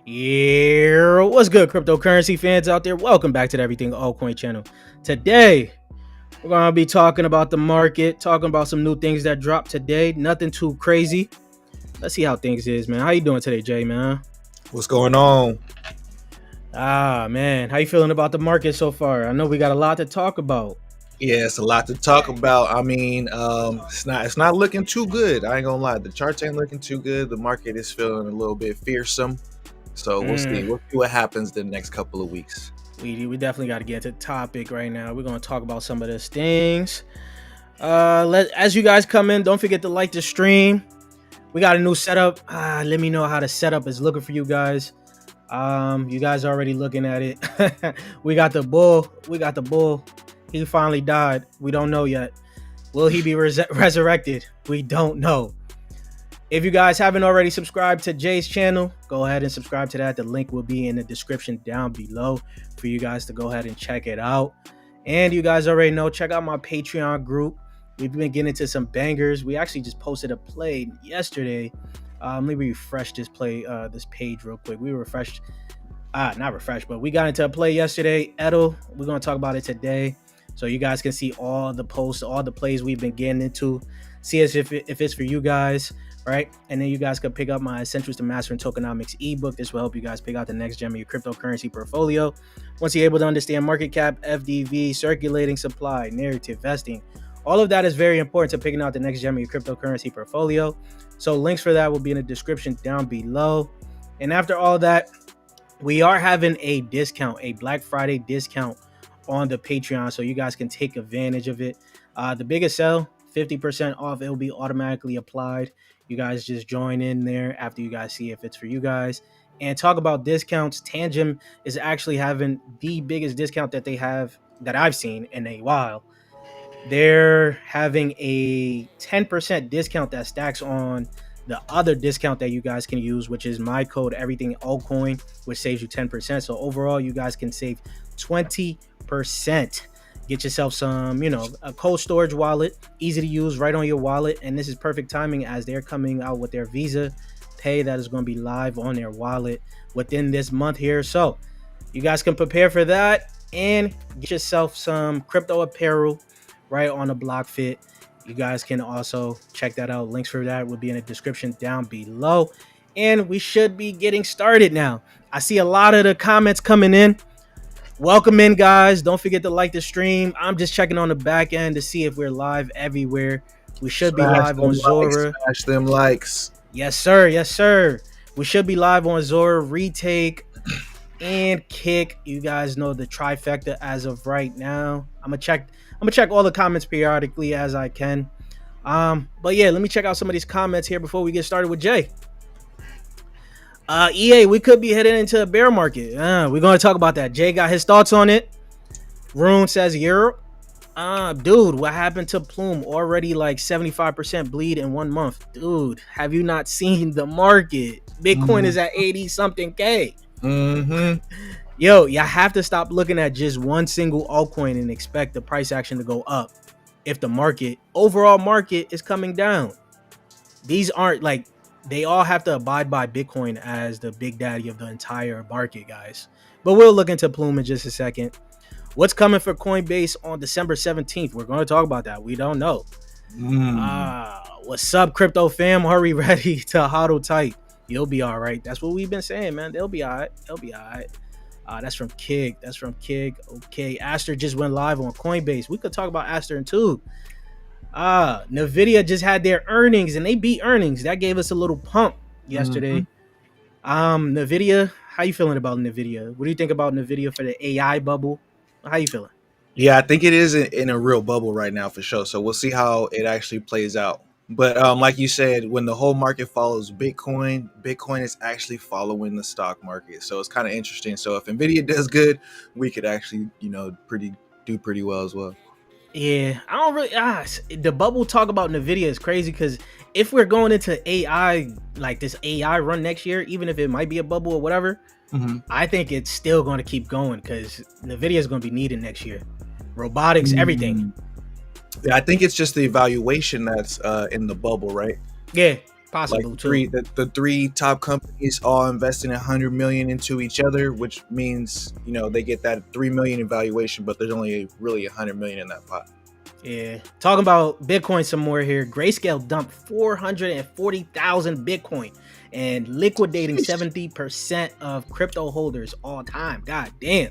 Yeah, what's good, cryptocurrency fans out there? Welcome back to the Everything Altcoin channel. Today, we're gonna be talking about the market, talking about some new things that dropped today. Nothing too crazy. Let's see how things is, man. How you doing today, Jay, man? What's going on? Man, how you feeling about the market so far? I know we got a lot to talk about. Yeah, it's a lot to talk about. I mean, it's not looking too good. I ain't gonna lie. The charts ain't looking too good. The market is feeling a little bit fearsome. So we'll see. Mm, We'll see what happens the next couple of weeks. we definitely got to get to the topic right now. We're gonna talk about some of those things. As you guys come in, don't forget to like the stream. We got a new setup. Let me know how the setup is looking for you guys. You guys already looking at it. We got the bull. He finally died. We don't know yet. Will he be resurrected? We don't know. If you guys haven't already subscribed to Jay's channel, go ahead and subscribe to that. The link will be in the description down below for you guys to go ahead and check it out. And you guys already know, check out my Patreon group. We've been getting into some bangers. We actually just posted a play yesterday. Let me refresh this page real quick. We refreshed, not refreshed, but we got into a play yesterday. Edo, we're gonna talk about it today, so you guys can see all the posts, all the plays we've been getting into. See if it's for you guys, right? And then you guys can pick up my Essentials to Mastering Tokenomics ebook. This will help you guys pick out the next gem of your cryptocurrency portfolio. Once you're able to understand market cap, FDV, circulating supply, narrative vesting, all of that is very important to picking out the next gem of your cryptocurrency portfolio. So links for that will be in the description down below. And after all that, we are having a discount, a Black Friday discount on the Patreon, so you guys can take advantage of it. The biggest sell, 50% off. It will be automatically applied. You guys just join in there after you guys see if it's for you guys. And talk about discounts. Tangem is actually having the biggest discount that they have that I've seen in a while. They're having a 10% discount that stacks on the other discount that you guys can use, which is my code EverythingAltcoin, which saves you 10%. So overall, you guys can save 20%. Get yourself some, a cold storage wallet, easy to use right on your wallet. And this is perfect timing as they're coming out with their Visa Pay that is going to be live on their wallet within this month here. So you guys can prepare for that and get yourself some crypto apparel right on the block fit. You guys can also check that out. Links for that will be in the description down below. And we should be getting started now. I see a lot of the comments coming in. Welcome in, guys. Don't forget to like the stream. I'm just checking on the back end to see if we're live everywhere. We should be live on Zora. Smash them likes. Yes, sir. Yes, sir. We should be live on Zora, Retake, and Kick. You guys know the trifecta as of right now. I'm gonna check all the comments periodically as I can. But yeah, let me check out some of these comments here before we get started with Jay. EA, we could be heading into a bear market. We're going to talk about that. Jay got his thoughts on it. Rune says Europe. Dude, what happened to Plume? Already like 75% bleed in 1 month. Dude, have you not seen the market? Bitcoin is at 80 something K. Yo, y'all have to stop looking at just one single altcoin and expect the price action to go up if the overall market is coming down. These aren't like, they all have to abide by Bitcoin as the big daddy of the entire market, guys. But we'll look into Plume in just a second. What's coming for Coinbase on December 17th? We're going to talk about that. We don't know. What's up, crypto fam? Hurry ready to hodl tight. You'll be all right. That's what we've been saying, man. They'll be all right. They'll be all right. That's from Kig. Okay, Aster just went live on Coinbase. We could talk about Aster too. Nvidia just had their earnings and they beat earnings. That gave us a little pump yesterday. Nvidia, how you feeling about Nvidia? What do you think about Nvidia for the AI bubble? How you feeling? Yeah, I think it is in a real bubble right now for sure. So we'll see how it actually plays out. But like you said, when the whole market follows Bitcoin is actually following the stock market. So it's kind of interesting. So if Nvidia does good, we could actually, do pretty well as well. Yeah, I don't really. The bubble talk about Nvidia is crazy because if we're going into AI, like this AI run next year, even if it might be a bubble or whatever, I think it's still going to keep going because Nvidia is going to be needed next year. Robotics, everything. Yeah, I think it's just the evaluation that's in the bubble, right? Yeah, Like Possible the too. three top companies all investing 100 million into each other, which means they get that 3 million in valuation, but there's only really 100 million in that pot. Yeah. Talking about Bitcoin some more here. Grayscale dumped 440,000 Bitcoin and liquidating 70% of crypto holders all time. God damn.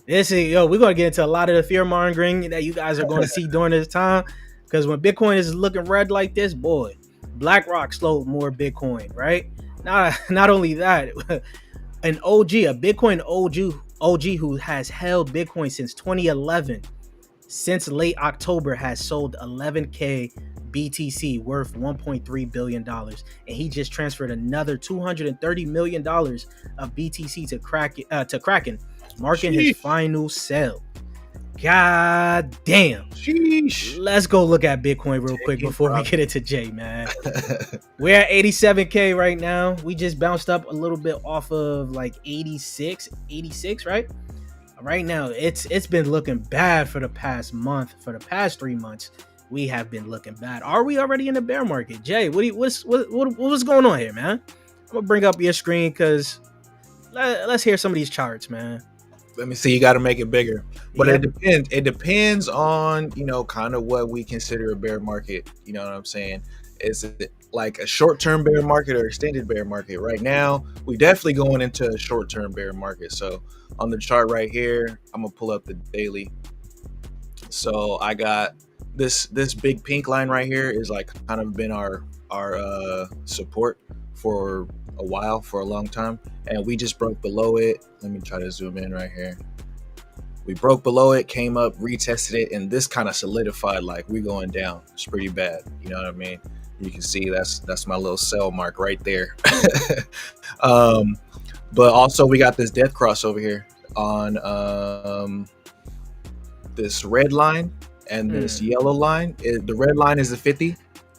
This is, we're going to get into a lot of the fear mongering that you guys are going to see during this time. Because when Bitcoin is looking red like this, boy, BlackRock slowed more Bitcoin, right? Not only that, a Bitcoin OG who has held Bitcoin since 2011, since late October, has sold 11K BTC worth $1.3 billion. And he just transferred another $230 million of BTC to Kraken, marking his final sell. God damn. Sheesh. Let's go look at Bitcoin real quick before we get into Jay, man. We're at 87K right now. We just bounced up a little bit off of like 86, right? Right now, it's been looking bad for the past month. For the past 3 months, we have been looking bad. Are we already in the bear market? Jay, what's going on here, man? I'm gonna bring up your screen because let's hear some of these charts, man. Let me see. You got to make it bigger, but Yep. it depends. It depends on kind of what we consider a bear market. You know what I'm saying? Is it like a short-term bear market or extended bear market? Right now, we definitely going into a short-term bear market. So on the chart right here, I'm gonna pull up the daily. So I got this big pink line right here is like kind of been our support for a while, for a long time, and we just broke below it. Let me try to zoom in right here. We broke below it, came up, retested it, and this kind of solidified like we going down. It's pretty bad, you know what I mean? You can see that's my little sell mark right there. But also we got this death cross over here on this red line and this yellow line. The red line is the 50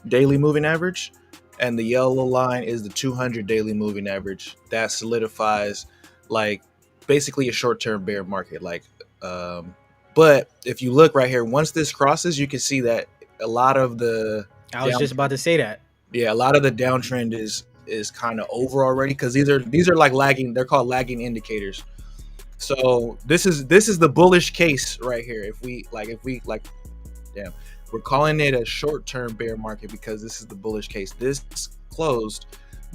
daily moving average, and the yellow line is the 200 daily moving average. That solidifies like basically a short-term bear market. But if you look right here, once this crosses, you can see that a lot of the I was just about to say that. Yeah, a lot of the downtrend is kind of over already, because these are like lagging. They're called lagging indicators. So this is the bullish case right here. If we we're calling it a short-term bear market because this is the bullish case. This closed.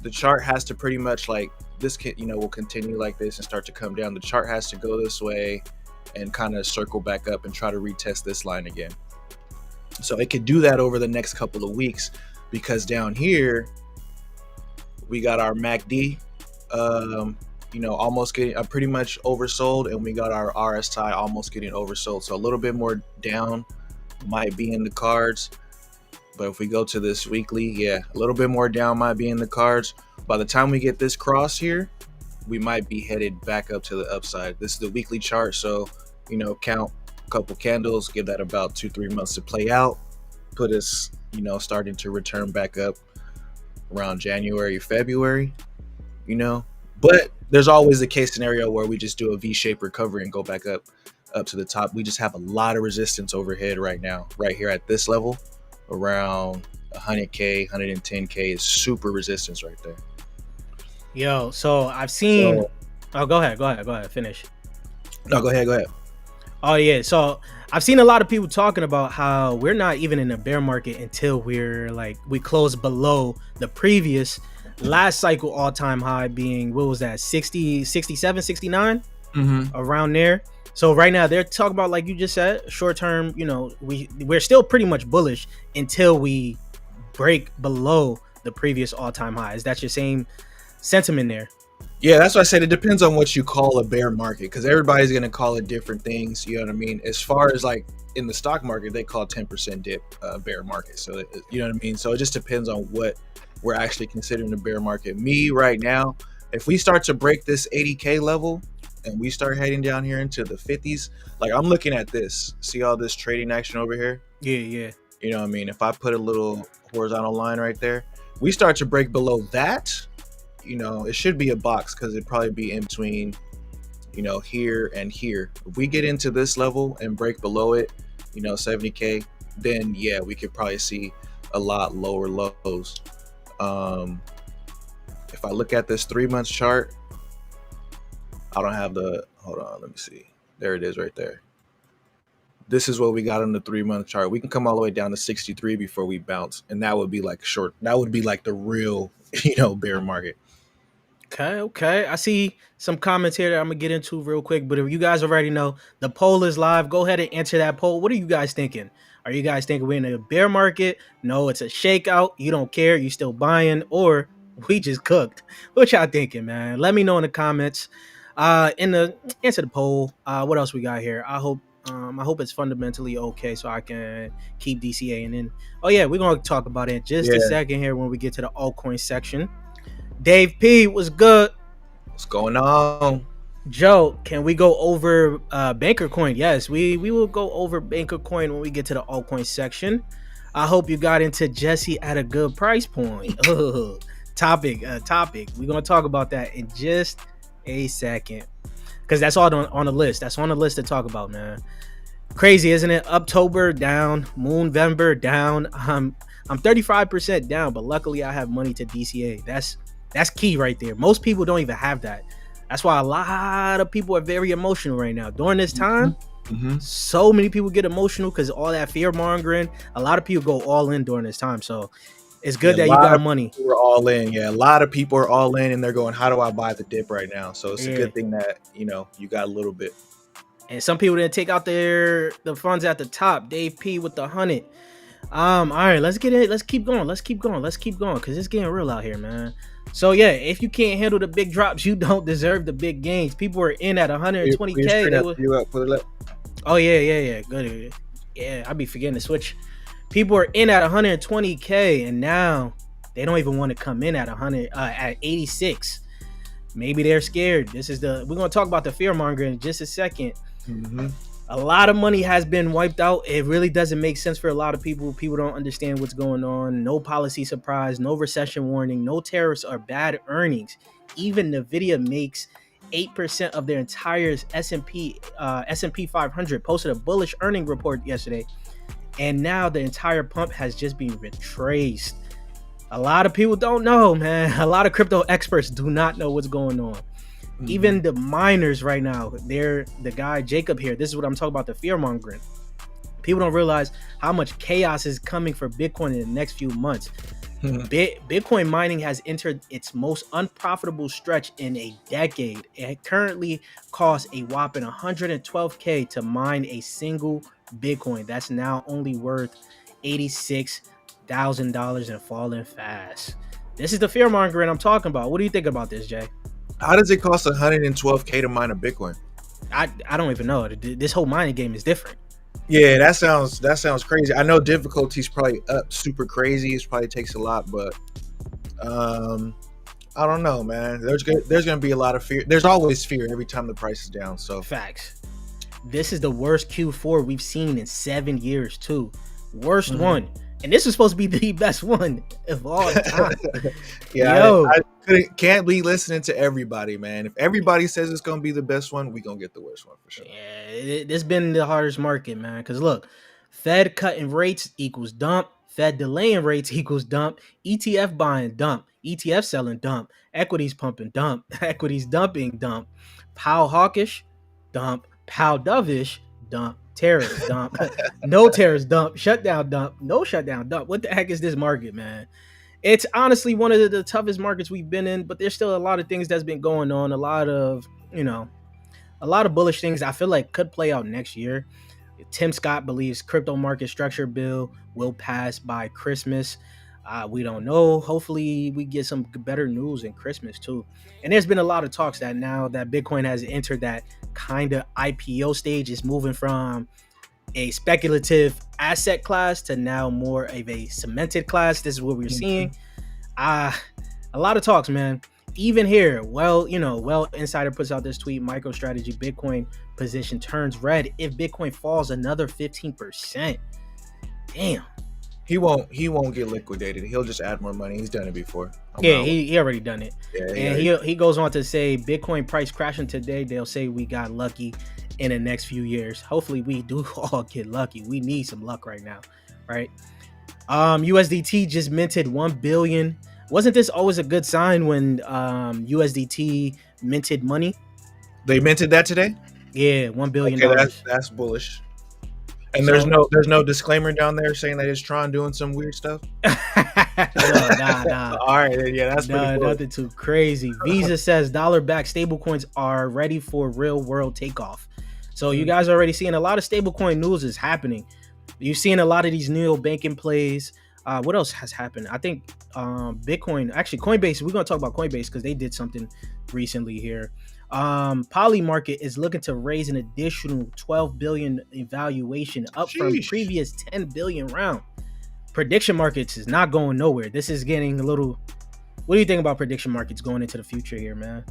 The chart has to pretty much like this will continue like this and start to come down. The chart has to go this way and kind of circle back up and try to retest this line again. So it could do that over the next couple of weeks, because down here we got our MACD almost getting pretty much oversold, and we got our RSI almost getting oversold. So a little bit more down might be in the cards. But if we go to this weekly, a little bit more down might be in the cards. By the time we get this cross here, we might be headed back up to the upside. This is the weekly chart, so count a couple candles, give that about 2-3 months to play out, put us starting to return back up around January, February. But there's always a case scenario where we just do a V-shaped recovery and go back up to the top. We just have a lot of resistance overhead right now, right here at this level, around 100K, 110K is super resistance right there. Yo, so I've seen. Oh, go ahead. Finish. No, go ahead. Oh yeah, so I've seen a lot of people talking about how we're not even in a bear market until we close below the previous last cycle all-time high, being, what was that, 60, 67, 69, around there. So right now they're talking about, like you just said, short term, we're still pretty much bullish until we break below the previous all-time high. Is that your same sentiment there? Yeah, that's why I said it depends on what you call a bear market, because everybody's going to call it different things. You know what I mean? As far as like in the stock market, they call 10% dip bear market. So you know what I mean? So it just depends on what we're actually considering a bear market. Me right now, if we start to break this 80K level and we start heading down here into the 50s, like I'm looking at this, see all this trading action over here? Yeah. You know what I mean? If I put a little horizontal line right there, we start to break below that, it should be a box, because it'd probably be in between, here and here. If we get into this level and break below it, 70K, then yeah, we could probably see a lot lower lows. If I look at this 3 month chart, I don't have hold on, let me see. There it is right there. This is what we got on the 3 month chart. We can come all the way down to 63 before we bounce. And that would be like that would be like the real, bear market. Okay. I see some comments here that I'm gonna get into real quick. But if you guys already know, the poll is live. Go ahead and answer that poll. What are you guys thinking? Are you guys thinking we're in a bear market? No, it's a shakeout. You don't care. You still buying, or we just cooked? What y'all thinking, man? Let me know in the comments. In the answer the poll. What else we got here? I hope it's fundamentally okay, so I can keep DCA. And then, oh yeah, we're gonna talk about it in just a second here when we get to the altcoin section. Dave P was good. What's going on? Joe, can we go over Banker Coin? Yes, we will go over Banker Coin when we get to the altcoin section. I hope you got into Jesse at a good price point. Topic. We're gonna talk about that in just a second, because that's all on the list. That's on the list to talk about, man. Crazy, isn't it? October down, Moonvember down. I'm 35% down, but luckily I have money to DCA. That's key right there. Most people don't even have that. That's why a lot of people are very emotional right now during this time. So many people get emotional because all that fear mongering. A lot of people go all in during this time. So it's good that you got money. We're all in. Yeah, a lot of people are all in, and they're going, "How do I buy the dip right now?" So it's a good thing that you got a little bit. And some people didn't take out the funds at the top. Dave P with the 100. All right, let's get it. Let's keep going because it's getting real out here, man. So yeah, if you can't handle the big drops, you don't deserve the big gains. People are in at 120K. Oh yeah. Good. Yeah, I be forgetting to switch. People are in at 120K, and now they don't even want to come in at 86. Maybe they're scared. We're gonna talk about the fear mongering in just a second. A lot of money has been wiped out. It really doesn't make sense for a lot of people. People don't understand what's going on. No policy surprise, no recession warning, no tariffs or bad earnings. Even Nvidia makes 8% of their entire S&P 500, posted a bullish earning report yesterday. And now the entire pump has just been retraced. A lot of people don't know, man. A lot of crypto experts do not know what's going on. Even the miners right now, they're the guy Jacob here. This is what I'm talking about, the fear mongering. People don't realize how much chaos is coming for Bitcoin in the next few months. Bitcoin mining has entered its most unprofitable stretch in a decade. It currently costs a whopping $112K to mine a single Bitcoin. That's now only worth $86,000 and falling fast. This is the fear mongering I'm talking about. What do you think about this, Jay? How does it cost $112K to mine a Bitcoin? I don't even know. This whole mining game is different. Yeah, that sounds crazy. I know difficulty's probably up super crazy. It probably takes a lot, but I don't know, man. There's gonna be a lot of fear. There's always fear every time the price is down. So facts. This is the worst Q4 we've seen in 7 years too. Worst one. And this is supposed to be the best one of all time. I can't be listening to everybody, man. If everybody says it's going to be the best one, we're going to get the worst one for sure. Yeah, this been the hardest market, man. Because look, Fed cutting rates equals dump. Fed delaying rates equals dump. ETF buying dump. ETF selling dump. Equities pumping dump. Equities dumping dump. Powell hawkish dump. Powell dovish dump. Tariffs dump. No tariffs dump. Shutdown dump. No shutdown dump. What the heck is this market, man? It's honestly one of the toughest markets we've been in, but there's still a lot of things that's been going on. A lot of bullish things I feel like could play out next year. Tim Scott believes crypto market structure bill will pass by Christmas. We don't know. Hopefully we get some better news in Christmas too. And there's been a lot of talks that now that Bitcoin has entered that kind of IPO stage, is moving from a speculative asset class to now more of a cemented class. This is what we're seeing. A lot of talks, man. Even here, Well Insider puts out this tweet: MicroStrategy Bitcoin position turns red if Bitcoin falls another 15%. Damn. He won't get liquidated. He'll just add more money. He's done it before. He already done it. Yeah, and he goes on to say Bitcoin price crashing today. They'll say we got lucky in the next few years. Hopefully we do all get lucky. We need some luck right now, right? USDT just minted 1 billion Wasn't this always a good sign when USDT minted money? They minted that today. Yeah, $1 billion. Okay, that's bullish. And So there's no disclaimer down there saying that it's Tron doing some weird stuff. no, nah. All right, yeah, that's pretty cool. Nothing too crazy. Visa says dollar-backed stablecoins are ready for real-world takeoff. So you guys already seeing a lot of stablecoin news is happening. You're seeing a lot of these neo banking plays. What else has happened? I think Bitcoin, actually Coinbase. We're gonna talk about Coinbase because they did something recently here. Poly Market is looking to raise an additional 12 billion in valuation, up from previous 10 billion round. Prediction markets is not going nowhere. This is getting a little. What do you think about prediction markets going into the future here, man?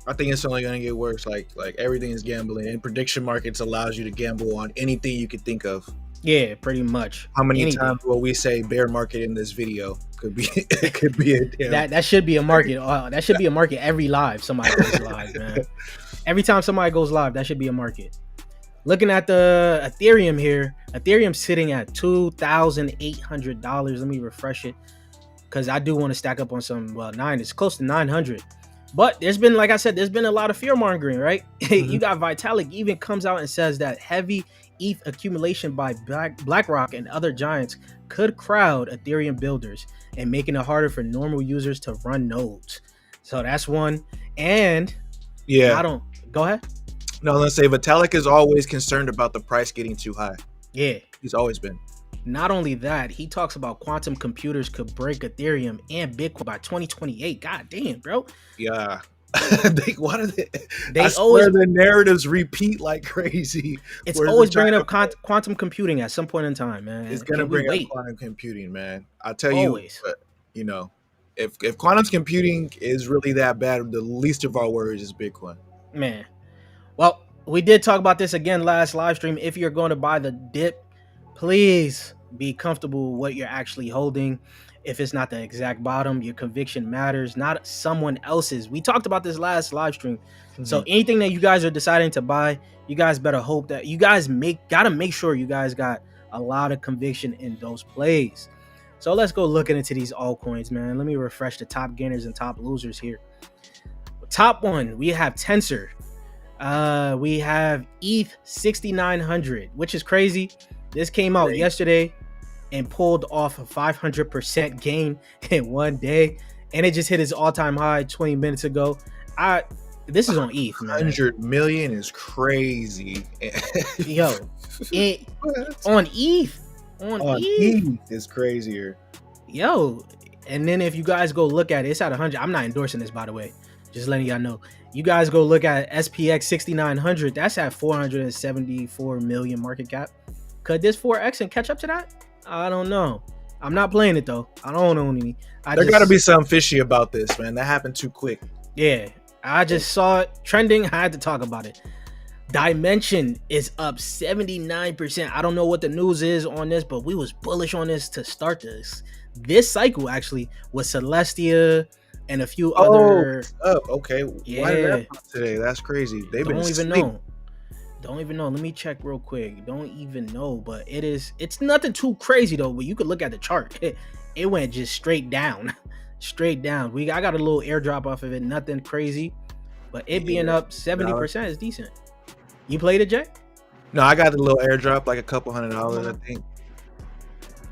I think it's only going to get worse. Like everything is gambling, and prediction markets allows you to gamble on anything you could think of. Yeah, pretty much. How many times will we say bear market in this video? Could be it could be a damn. That should be a market. That should be a market every live somebody goes live, man. Every time somebody goes live, that should be a market. Looking at the Ethereum here, Ethereum's sitting at $2,800. Let me refresh it because I do want to stack up on some. Well, it's close to 900. But there's been, like I said, there's been a lot of fear mongering, right? Mm-hmm. You got Vitalik even comes out and says that heavy ETH accumulation by BlackRock and other giants could crowd Ethereum builders and making it harder for normal users to run nodes. So that's one. And yeah, go ahead. No, let's say Vitalik is always concerned about the price getting too high. Yeah, he's always been. Not only that, he talks about quantum computers could break Ethereum and Bitcoin by 2028. God damn, bro. Yeah. Why do they I swear the narratives repeat like crazy. It's always bringing up quantum computing at some point in time, man. It's gonna bring up quantum computing, man. I tell you, but, you know, if quantum computing is really that bad, the least of our worries is Bitcoin, man. Well, we did talk about this again last live stream. If you're going to buy the dip, please be comfortable with what you're actually holding. If it's not the exact bottom, your conviction matters, not someone else's. We talked about this last live stream. Mm-hmm. So anything that you guys are deciding to buy, you guys better hope that you guys gotta make sure you guys got a lot of conviction in those plays. So let's go looking into these altcoins, man. Let me refresh the top gainers and top losers here. Top one, we have Tensor. We have ETH 6900, which is crazy. This came out yesterday and pulled off a 500% gain in one day, and it just hit its all-time high 20 minutes ago. This is on ETH, man. 100 million is crazy. Yo, on ETH. On ETH is crazier. Yo, and then if you guys go look at it, it's at 100. I'm not endorsing this, by the way. Just letting y'all know. You guys go look at SPX 6900. That's at 474 million market cap. Could this 4X and catch up to that? I don't know. I'm not playing it though. I don't own any. There gotta be something fishy about this, man. That happened too quick. Yeah, I just saw it trending. I had to talk about it. Dimension is up 79%. I don't know what the news is on this, but we was bullish on this to start this cycle actually with Celestia and a few other. Oh, okay. Yeah. Why did that happen today? That's crazy. Don't even know. Let me check real quick. Don't even know, but it's nothing too crazy though. But you could look at the chart. It went just straight down. Straight down. I got a little airdrop off of it. Nothing crazy. But it being up 70% is decent. You played it, Jay? No, I got a little airdrop, like a couple $100, I think.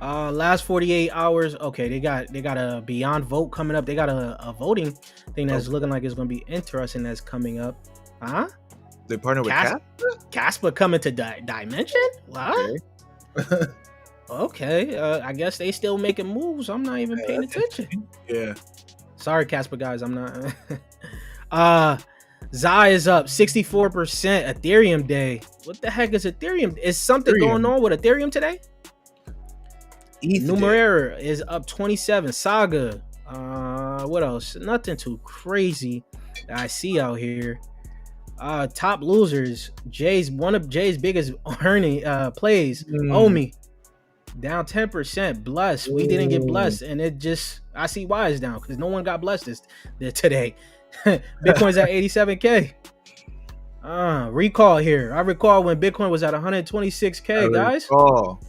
Last 48 hours. Okay, they got a Beyond Vote coming up. They got a voting thing that's looking like it's gonna be interesting that's coming up. Huh? They partner with Casper? Casper coming to Dimension? What? Okay. I guess they still making moves. I'm not even paying attention. Yeah. Sorry, Casper guys. I'm not. Zai is up 64%. Ethereum day. What the heck is Ethereum? Is something going on with Ethereum today? Numeraire is up 27. Saga. What else? Nothing too crazy that I see out here. Top losers. One of Jay's biggest earning plays. Omi down 10%. Blessed. We didn't get blessed, and I see why it's down because no one got blessed today. Bitcoin's at 87K. Recall here. I recall when Bitcoin was at 126K, guys. Recall.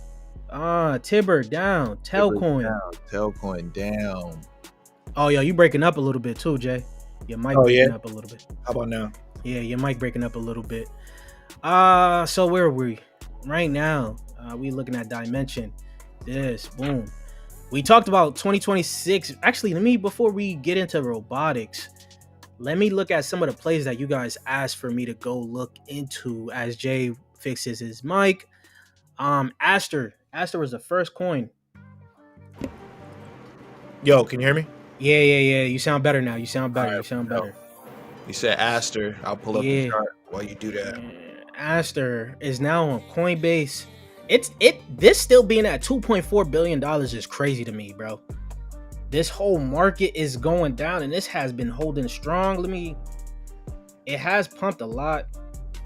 Tibber down. Telcoin down. Oh, yo, you breaking up a little bit too, Jay. Your mic Oh yeah. breaking up a little bit. How about now? Yeah, your mic breaking up a little bit. So where are we? Right now, we looking at Dimension. This, boom. We talked about 2026. Actually, before we get into robotics, let me look at some of the plays that you guys asked for me to go look into as Jay fixes his mic. Aster was the first coin. Yo, can you hear me? Yeah. You sound better now. You sound better. All right, You sound no. better. You said Aster. I'll pull up the chart while you do that. Aster is now on Coinbase. This still being at $2.4 billion is crazy to me, bro. This whole market is going down, and this has been holding strong. It has pumped a lot.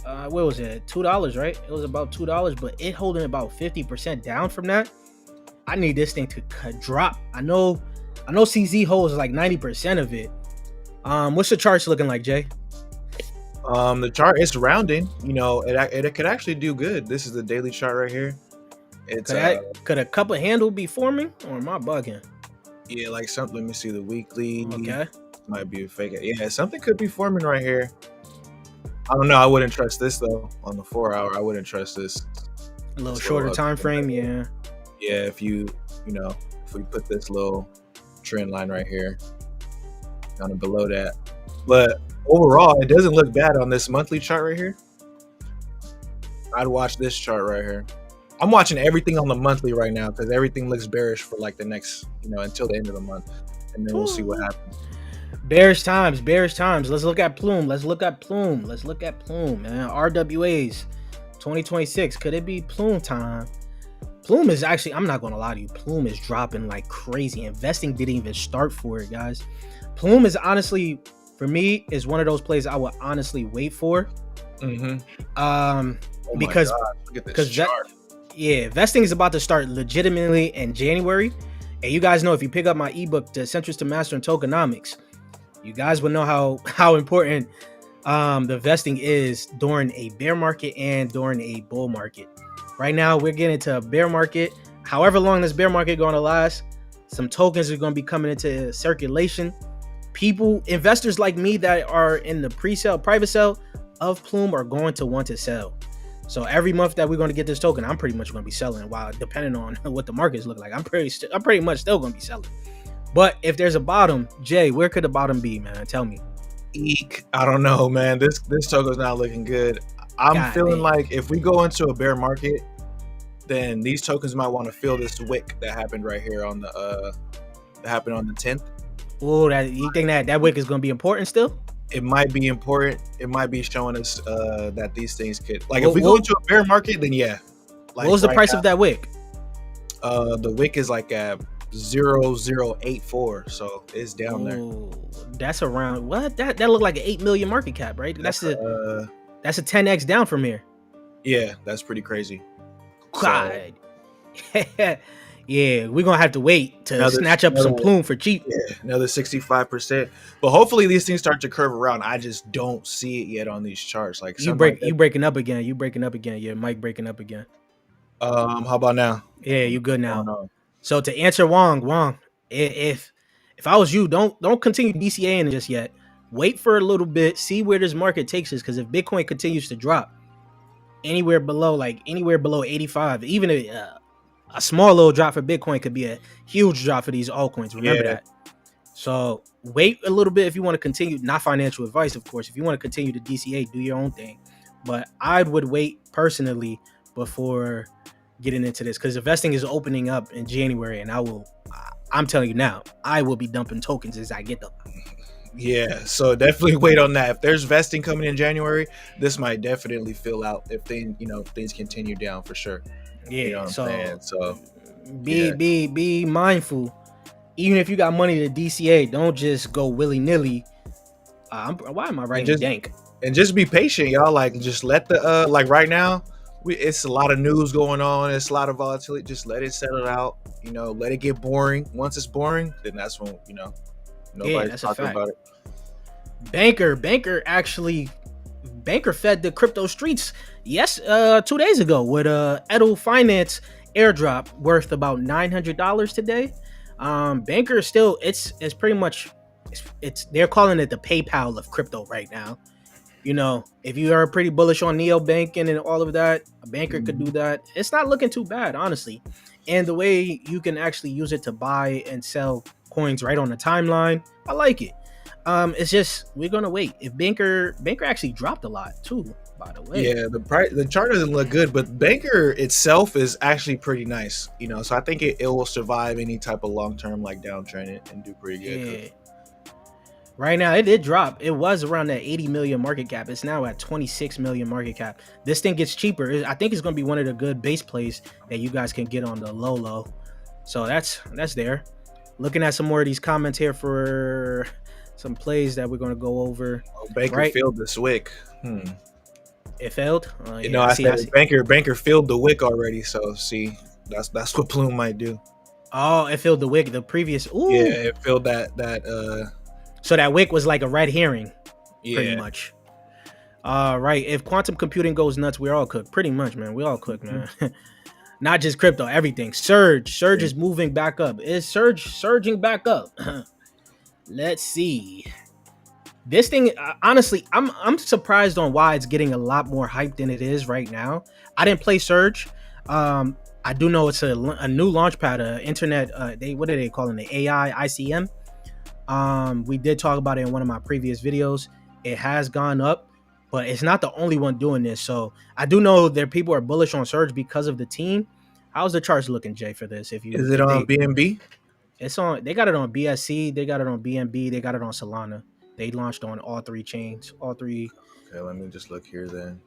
What was it? $2, right? It was about $2, but it holding about 50% down from that. I need this thing to drop. I know CZ holds like 90% of it. What's the charts looking like, Jay? The chart is rounding. You know, it could actually do good. This is the daily chart right here. It's could a cup of handle be forming, or am I bugging? Yeah, like something. Let me see the weekly. Okay, might be a fake. Yeah, something could be forming right here. I don't know. I wouldn't trust this though. On the 4 hour, I wouldn't trust this. A little shorter time frame, yeah. Yeah, if we put this little trend line right here, kind of below that. But overall, it doesn't look bad on this monthly chart right here. I'd watch this chart right here. I'm watching everything on the monthly right now because everything looks bearish for like the next, until the end of the month, and then we'll see what happens. Bearish times. Let's look at Plume, man. RWAs 2026. Could it be Plume time? Plume is actually, I'm not going to lie to you, Plume is dropping like crazy. Investing didn't even start for it, guys. Plume is honestly, for me, is one of those plays I would honestly wait for. Because look at this chart. vesting is about to start legitimately in January. And you guys know, if you pick up my ebook, The Essentials to Mastering Tokenomics, you guys will know how important the vesting is during a bear market and during a bull market. Right now, we're getting into a bear market. However long this bear market going to last, some tokens are going to be coming into circulation. Investors like me that are in the pre-sale, private sale of Plume are going to want to sell. So every month that we're going to get this token, I'm pretty much going to be selling. While depending on what the markets look like, I'm pretty much still going to be selling. But if there's a bottom, Jay, where could the bottom be, man? Tell me. Eek, I don't know, man. This token's not looking good. I'm feeling like if we go into a bear market, then these tokens might want to feel this wick that happened right here on the 10th. Oh, you think that wick is going to be important still? It might be important. It might be showing us that these things could, like, if we go into a bear market, then yeah. Like, what was the price of that wick? The wick is like at 0084, so it's down there. That's around what? That looked like an 8 million market cap, right? That's a 10x down from here. Yeah, that's pretty crazy. God. Yeah, we're gonna have to wait to snatch up some Plume for cheap. Yeah, another 65%. But hopefully these things start to curve around. I just don't see it yet on these charts. Like you breaking up again. Your mic breaking up again. How about now? Yeah, you good now. So to answer Wong, if I was you, don't continue DCAing just yet. Wait for a little bit, see where this market takes us. Because if Bitcoin continues to drop anywhere below 85, even a small little drop for Bitcoin could be a huge drop for these altcoins. Remember that. So wait a little bit if you want to continue. Not financial advice, of course. If you want to continue to DCA, do your own thing. But I would wait personally before getting into this, because investing is opening up in January, and I'm telling you now, I will be dumping tokens as I get them. Yeah, so definitely wait on that. If there's vesting coming in January, this might definitely fill out if things continue down for sure. Yeah, so be mindful. Even if you got money to DCA, don't just go willy-nilly. Why am I writing dank? And just be patient, y'all. Like, just let the like right now, it's a lot of news going on. It's a lot of volatility. Just let it settle out. Let it get boring. Once it's boring, then that's when nobody's talking about it. Banker fed the crypto streets 2 days ago with Edel Finance airdrop worth about $900 today. Banker still, it's pretty much, it's they're calling it the PayPal of crypto right now. You know, if you are pretty bullish on neobanking and all of that, a banker could do that. It's not looking too bad, honestly. And the way you can actually use it to buy and sell coins right on the timeline, I like it. It's just we're gonna wait. If Banker actually dropped a lot too, by the way. Yeah, the chart doesn't look good, but Banker itself is actually pretty nice. You know, so I think it will survive any type of long term like downtrend and do pretty good. Yeah. Right now, it did drop. It was around that 80 million market cap. It's now at 26 million market cap. This thing gets cheaper. I think it's going to be one of the good base plays that you guys can get on the low. So that's there. Looking at some more of these comments here for some plays that we're going to go over. Oh, Banker filled this wick. It failed. You know, I said Banker filled the wick already. So see, that's what Plume might do. Oh, it filled the wick. The previous. Ooh. Yeah, it filled that. So that wick was like a red herring, pretty much. Right. If quantum computing goes nuts, we're all cooked. Pretty much, man. We all cooked, man. Not just crypto, everything. Surge is moving back up. Is surging back up? Let's see. This thing, honestly, I'm surprised on why it's getting a lot more hype than it is right now. I didn't play Surge. I do know it's a new launch pad, internet. What are they calling it? AI ICM. We did talk about it in one of my previous videos. It has gone up, but it's not the only one doing this. So I do know that people are bullish on Surge because of the team. How's the charts looking, Jay, for this? Is it on BNB? It's on. They got it on BSC. They got it on BNB. They got it on Solana. They launched on all three chains. All three. Okay, let me just look here then.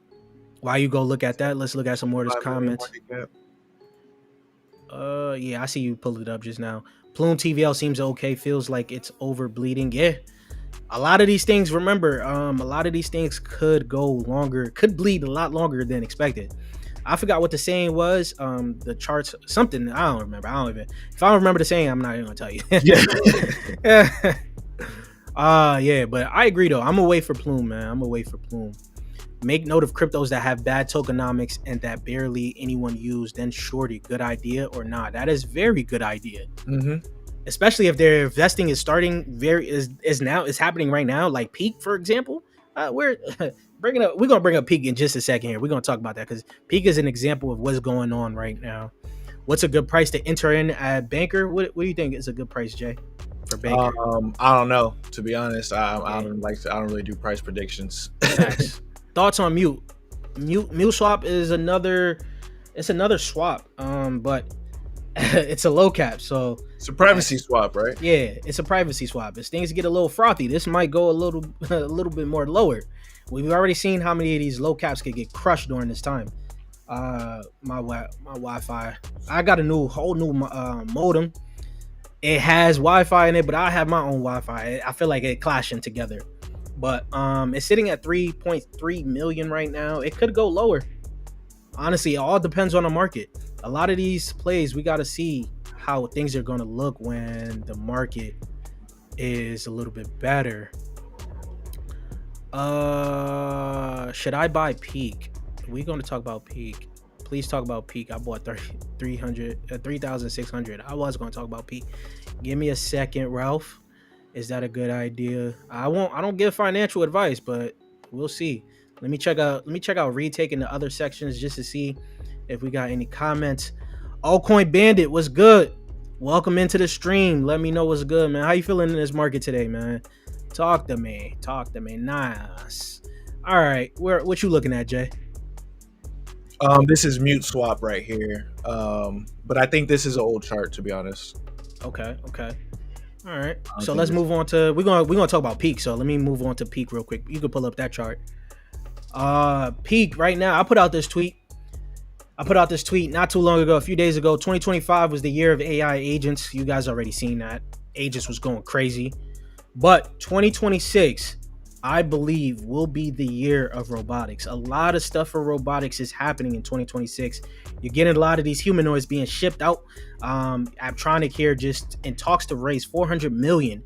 While you go look at that, let's look at some more of these comments. Yeah, I see you pulled it up just now. Plume TVL seems okay. Feels like it's over bleeding. Yeah, a lot of these things. Remember, a lot of these things could go longer. Could bleed a lot longer than expected. I forgot what the saying was. The charts, something. I don't remember. If I don't remember the saying, I'm not even gonna tell you. Yeah. Yeah, but I agree though. I'm away for Plume, man. I'm away for Plume. Make note of cryptos that have bad tokenomics and that barely anyone used, then shorty. Good idea or not? That is very good idea. Especially if their investing is starting is happening right now, like Peak, for example. We're gonna bring up Peak in just a second here. We're gonna talk about that because Peak is an example of what's going on right now. What's a good price to enter in at Banker? What do you think is a good price, Jay, for Banker? I don't know, to be honest. I don't really do price predictions. Thoughts on Mute swap is another swap, but it's a low cap, so it's a privacy swap, right? Yeah, it's a privacy swap. As things get a little frothy, this might go a little bit more lower. We've already seen how many of these low caps could get crushed during this time. My Wi-Fi, I got a whole new modem. It has Wi-Fi in it, but I have my own Wi-Fi. I feel like it clashing together. But it's sitting at 3.3 million right now. It could go lower. Honestly, it all depends on the market. A lot of these plays, we got to see how things are going to look when the market is a little bit better. Should I buy Peak? We're going to talk about Peak. Please talk about Peak. I bought 3,600. I was going to talk about Peak. Give me a second, Ralph. Is that a good idea? I don't give financial advice, but we'll see. Let me check out retake in the other sections just to see if we got any comments. Altcoin Bandit, what's good? Welcome into the stream. Let me know what's good, man. How you feeling in this market today, man? Talk to me. Nice. All right. What you looking at, Jay? This is Mute swap right here. But I think this is an old chart, to be honest. Okay. All right, so let's move on to we're gonna talk about Peak. So let me move on to Peak real quick. You can pull up that chart. Peak right now. I put out this tweet not too long ago, a few days ago. 2025 was the year of AI agents. You guys already seen that. Agents was going crazy, but 2026, I believe, will be the year of robotics. A lot of stuff for robotics is happening in 2026. You're getting a lot of these humanoids being shipped out. Aptronic here just in talks to raise 400 million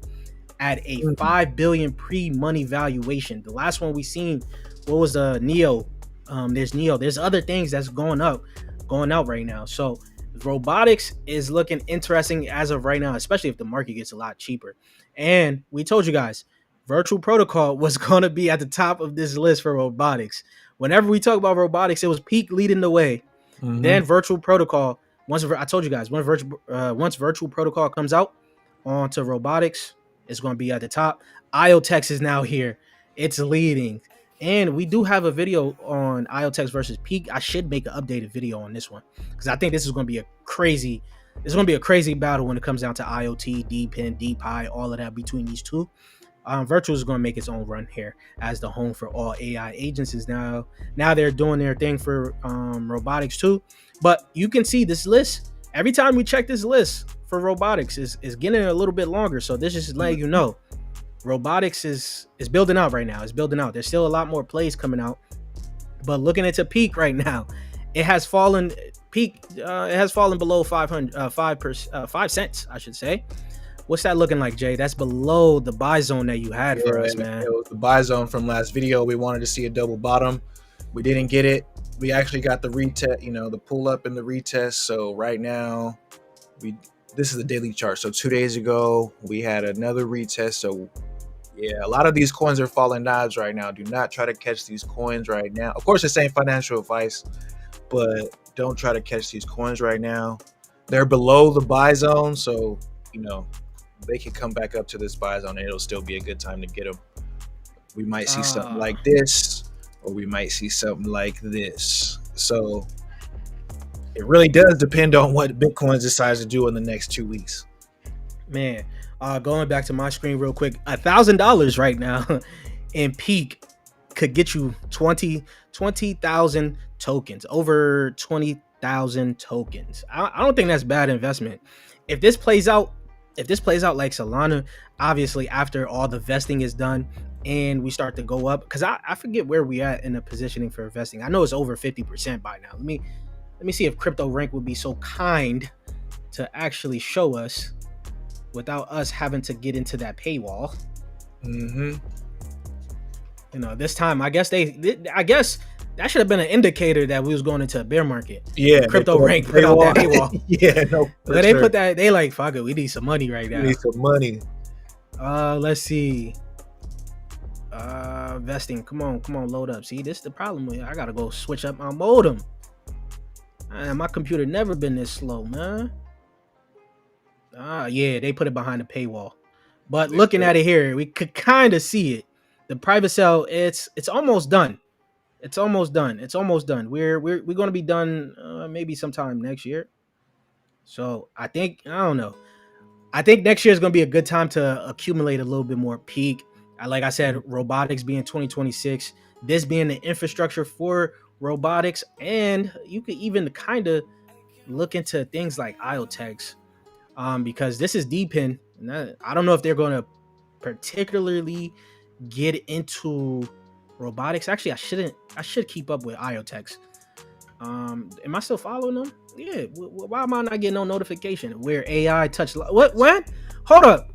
at a 5 billion pre-money valuation. The last one we seen, what was Neo? There's Neo. There's other things that's going out right now. So robotics is looking interesting as of right now, especially if the market gets a lot cheaper. And we told you guys, virtual protocol was going to be at the top of this list for robotics. Whenever we talk about robotics, it was Peak leading the way. Then virtual protocol. Once I told you guys, once virtual protocol comes out onto robotics, it's going to be at the top. IoTex is now here. It's leading. And we do have a video on IoTex versus Peak. I should make an updated video on this one because I think this is going to be a crazy battle when it comes down to IoT, DPIN, DPI, all of that between these two. Virtual is going to make its own run here as the home for all AI agents. Is now they're doing their thing for robotics too. But you can see this list. Every time we check this list for robotics is getting a little bit longer. So this is letting you know robotics is building out right now. It's building out. There's still a lot more plays coming out. But looking into Peak right now, it has fallen. Peak it has fallen below 5 cents, I should say. What's that looking like, Jay? That's below the buy zone that you had for us, man. It was the buy zone from last video. We wanted to see a double bottom. We didn't get it. We actually got the retest, the pull up and the retest. So right now, this is the daily chart. So 2 days ago, we had another retest. So yeah, a lot of these coins are falling knives right now. Do not try to catch these coins right now. Of course, this ain't financial advice, but don't try to catch these coins right now. They're below the buy zone. So, they can come back up to this buy zone and it'll still be a good time to get them. We might see something like this, or we might see something like this. So it really does depend on what Bitcoin decides to do in the next 2 weeks. Man, going back to my screen real quick, $1,000 right now in Peak could get you 20,000 tokens, over 20,000 tokens. I don't think that's bad investment. If this plays out like Solana, obviously after all the vesting is done and we start to go up, because I forget where we at in the positioning for investing. I know it's over 50% by now. Let me see if Crypto Rank would be so kind to actually show us without us having to get into that paywall. This time I guess that should have been an indicator that we was going into a bear market. Yeah, Crypto Rank put out that paywall. Yeah, no. But they put that. They like, fuck it, we need some money right now. We need some money. Let's see. Vesting. Come on, load up. See, this is the problem. I gotta go switch up my modem. Man, my computer never been this slow, man. Yeah, they put it behind the paywall. But looking at it here, we could kind of see it. The private sale, it's almost done. It's almost done. We're going to be done maybe sometime next year. So I don't know. I think next year is going to be a good time to accumulate a little bit more Peak. Like I said, robotics being 2026, this being the infrastructure for robotics, and you could even kind of look into things like IoTex, because this is DPIN. I don't know if they're going to particularly get into robotics. Actually, I should keep up with IoTex. Am I still following them? Yeah. Why am I not getting no notification where AI touch? What? Hold up.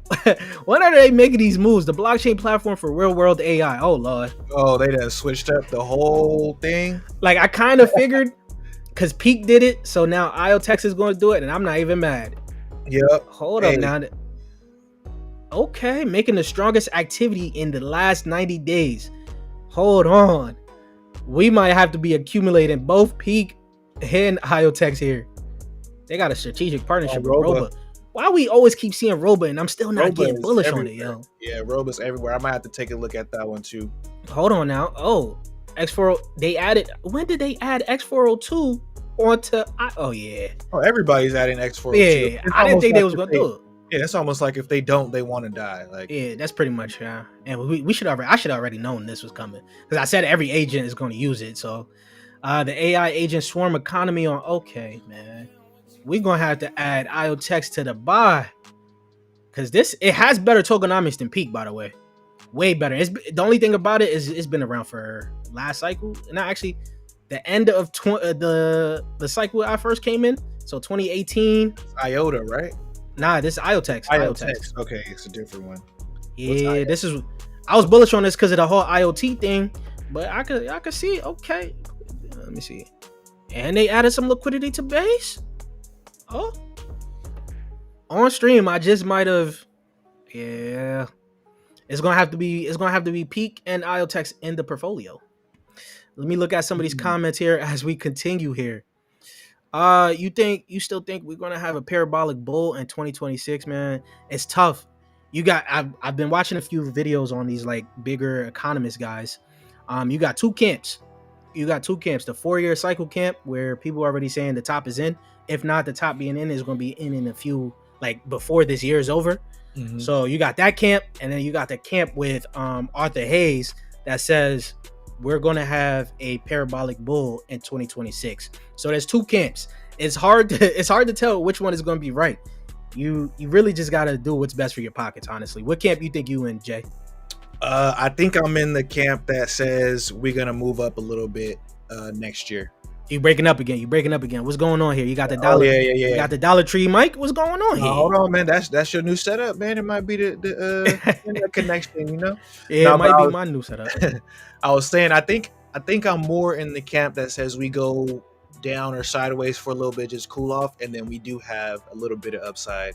When are they making these moves? The blockchain platform for real world AI. Oh Lord. Oh, they done switched up the whole thing. Like I kind of figured, because Peak did it, so now IoTex is going to do it, and I'm not even mad. Yep. Hold up now. Okay, making the strongest activity in the last 90 days. Hold on. We might have to be accumulating both Peak and IoTex here. They got a strategic partnership with Robo. Why we always keep seeing Robo and I'm still not getting bullish on it, yo? Yeah, Robo's everywhere. I might have to take a look at that one too. Hold on now. Oh, X4. When did they add X402 onto? Oh yeah. Oh, everybody's adding X402. Yeah, I didn't think they was gonna do it. Yeah, it's almost like if they don't, they want to die. Like, yeah, that's pretty much, yeah. And I should already known this was coming, because I said every agent is going to use it. So the AI agent swarm economy on. Okay, man, we're gonna have to add IoTex to the buy, because it has better tokenomics than Peak, by the way, way better. The only thing about it is it's been around for last cycle, and not actually the end of the cycle I first came in. So 2018. IOTA, right? Nah, this is IoTex. IoTex. Okay, it's a different one. Yeah, I was bullish on this because of the whole IoT thing, but I could see it. Okay, let me see. And they added some liquidity to base. Oh, on stream, I just might have. Yeah, it's gonna have to be Peak and IOTeX in the portfolio. Let me look at some of these comments here as we continue here. You still think we're gonna have a parabolic bull in 2026, man? It's tough. I've been watching a few videos on these like bigger economist guys. You got two camps. The 4-year cycle camp where people are already saying the top is in. If not, the top being in is going to be in a few, like before this year is over. Mm-hmm. So you got that camp, and then you got the camp with Arthur Hayes that says we're going to have a parabolic bull in 2026. So there's two camps. It's hard to tell which one is going to be right. You really just got to do what's best for your pockets, honestly. What camp you think you in, Jay? I think I'm in the camp that says we're gonna move up a little bit next year. You breaking up again. What's going on here? You got the dollar. Yeah. You got the Dollar Tree mic. What's going on here? Hold on, man. That's your new setup, man. It might be the connection, you know. Yeah, it might be my new setup. I was saying, I think I'm more in the camp that says we go down or sideways for a little bit, just cool off, and then we do have a little bit of upside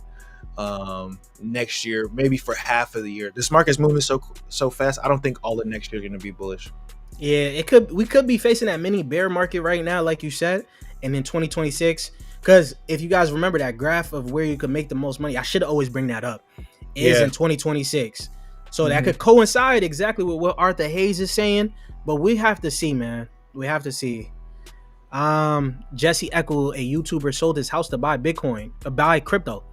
next year, maybe for half of the year. This market's moving so fast. I don't think all of next year is going to be bullish. Yeah, we could be facing that mini bear market right now, like you said, and in 2026. Because if you guys remember that graph of where you could make the most money, I should always bring that up. Is in 2026. So that could coincide exactly with what Arthur Hayes is saying. But we have to see, man. We have to see. Jesse Eckel, a YouTuber, sold his house to buy Bitcoin, buy crypto.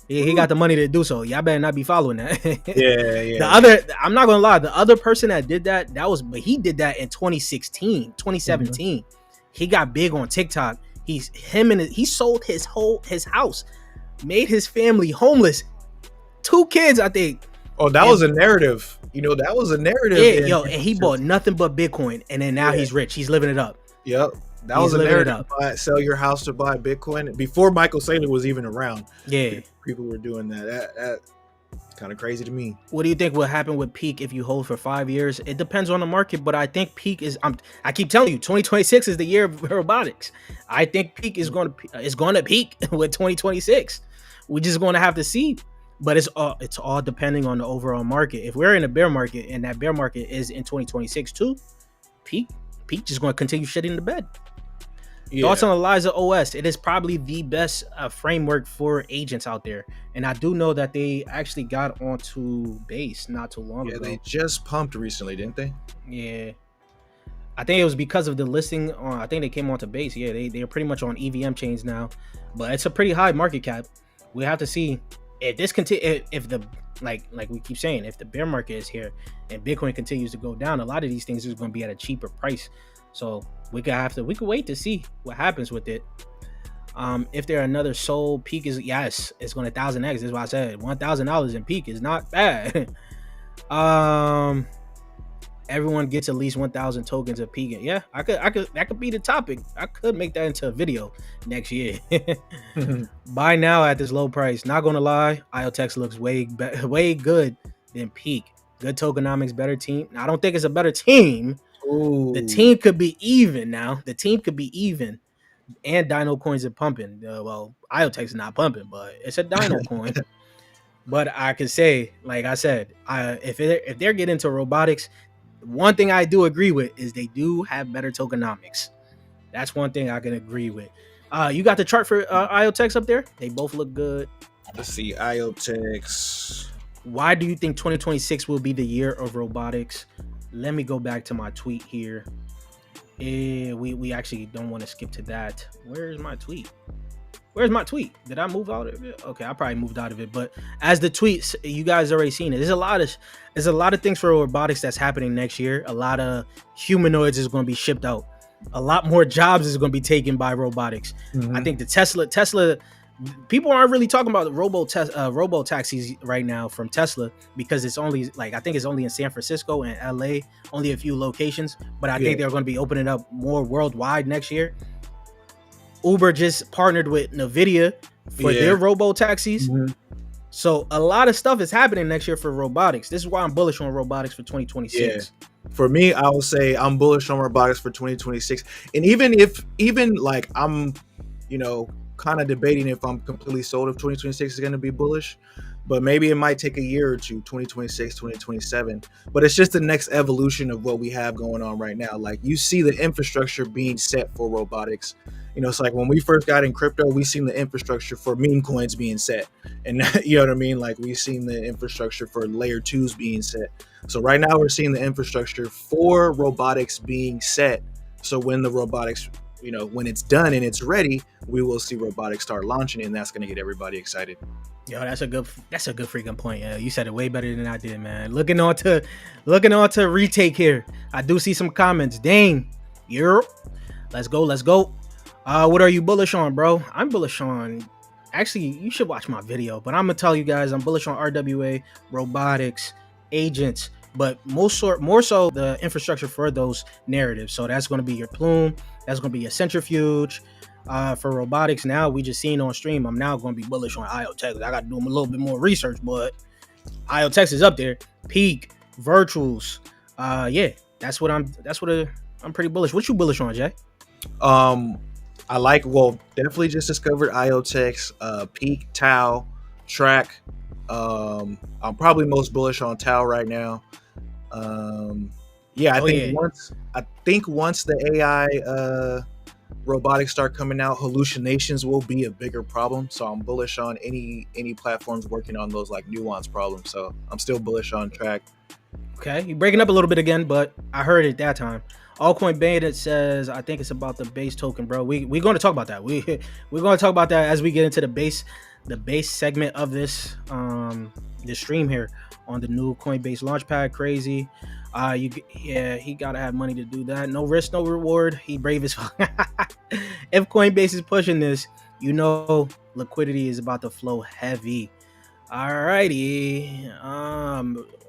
He got the money to do so. Y'all better not be following that. I'm not gonna lie, the other person that did that but he did that in 2016, 2017. He got big on TikTok. He sold his house, made his family homeless, 2 kids, I think. Oh, that was a narrative. That was a narrative. Yeah, and he bought nothing but Bitcoin, and then now he's rich. He's living it up. Yep. That was a narrative. Sell your house to buy Bitcoin before Michael Saylor was even around. Yeah, people were doing that. That's kind of crazy to me. What do you think will happen with Peak if you hold for 5 years? It depends on the market, but I think Peak is. I keep telling you, 2026 is the year of robotics. I think Peak is going to peak with 2026. We're just going to have to see. But it's all depending on the overall market. If we're in a bear market and that bear market is in 2026 too, Peak just going to continue shitting the bed. Thoughts on Eliza OS? It is probably the best framework for agents out there, and I do know that they actually got onto Base not too long ago. Yeah, they just pumped recently, didn't they? Yeah, I think it was because of the listing on. I think they came onto Base. Yeah, they're pretty much on EVM chains now, but it's a pretty high market cap. We have to see if this if the like we keep saying, if the bear market is here and Bitcoin continues to go down, a lot of these things is going to be at a cheaper price. So we could wait to see what happens with it. If there are another sold, Peak is it's going to 1000x. That's why I said $1,000 in Peak is not bad. Everyone gets at least 1,000 tokens of Peak. Yeah, that could be the topic. I could make that into a video next year. Buy now at this low price. Not gonna lie, IOTeX looks way good than Peak. Good tokenomics, better team. Now, I don't think it's a better team. Ooh. The team could be even now. And Dino coins are pumping. Well, IOTeX is not pumping, but it's a Dino coin. But I could say, like I said, if they're getting into robotics, one thing I do agree with is they do have better tokenomics. That's one thing I can agree with. You got the chart for IOTeX up there? They both look good. Let's see, IOTeX. Why do you think 2026 will be the year of robotics? Let me go back to my tweet here. We actually don't want to skip to that. Where's my tweet? Did I move out of it? Okay, I probably moved out of it. But as the tweets, you guys already seen it. There's a lot of things for robotics that's happening next year. A lot of humanoids is going to be shipped out. A lot more jobs is going to be taken by robotics. I think the Tesla. People aren't really talking about the robo taxis right now from Tesla because it's only I think it's only in San Francisco and LA, only a few locations. But I think they're going to be opening up more worldwide next year. Uber just partnered with NVIDIA for their robo taxis. So a lot of stuff is happening next year for robotics. This is why I'm bullish on robotics for 2026. For me, I will say I'm bullish on robotics for 2026. And even kind of debating if I'm completely sold if 2026 is going to be bullish, but maybe it might take a year or two, 2026, 2027. But it's just the next evolution of what we have going on right now. Like, you see the infrastructure being set for robotics. You know, it's like when we first got in crypto, we seen the infrastructure for meme coins being set. And you know what I mean? Like, we've seen the infrastructure for layer twos being set. So right now we're seeing the infrastructure for robotics being set. So when the robotics, you know, when it's done and it's ready, we will see robotics start launching, and that's going to get everybody excited. Yo, that's a good freaking point. Yeah, you said it way better than I did, man. Looking on to retake here. I do see some comments. Dang, let's go. What are you bullish on, bro? I'm bullish on. Actually, you should watch my video, but I'm gonna tell you guys I'm bullish on RWA, robotics, agents, but more so the infrastructure for those narratives. So that's gonna be your Plume. That's gonna be your centrifuge. For robotics, now we just seen on stream. I'm now going to be bullish on IoTex. I got to do a little bit more research, but IoTex is up there. Peak, virtuals. Yeah, that's what I'm pretty bullish. What you bullish on, Jay? Definitely just discovered IoTex, Peak, Tau, Track. I'm probably most bullish on Tau right now. I think once the AI robotics start coming out, hallucinations will be a bigger problem. So I'm bullish on any platforms working on those like nuance problems. So I'm still bullish on Track. Okay, you're breaking up a little bit again, but I heard it that time. Altcoin Bandit says, I think it's about the base token, bro. We're going to talk about that. We're going to talk about that as we get into the base segment of this stream here on the new Coinbase Launchpad. Crazy. He gotta have money to do that. No risk, no reward. He brave as fuck. If Coinbase is pushing this, you know liquidity is about to flow heavy. Alrighty.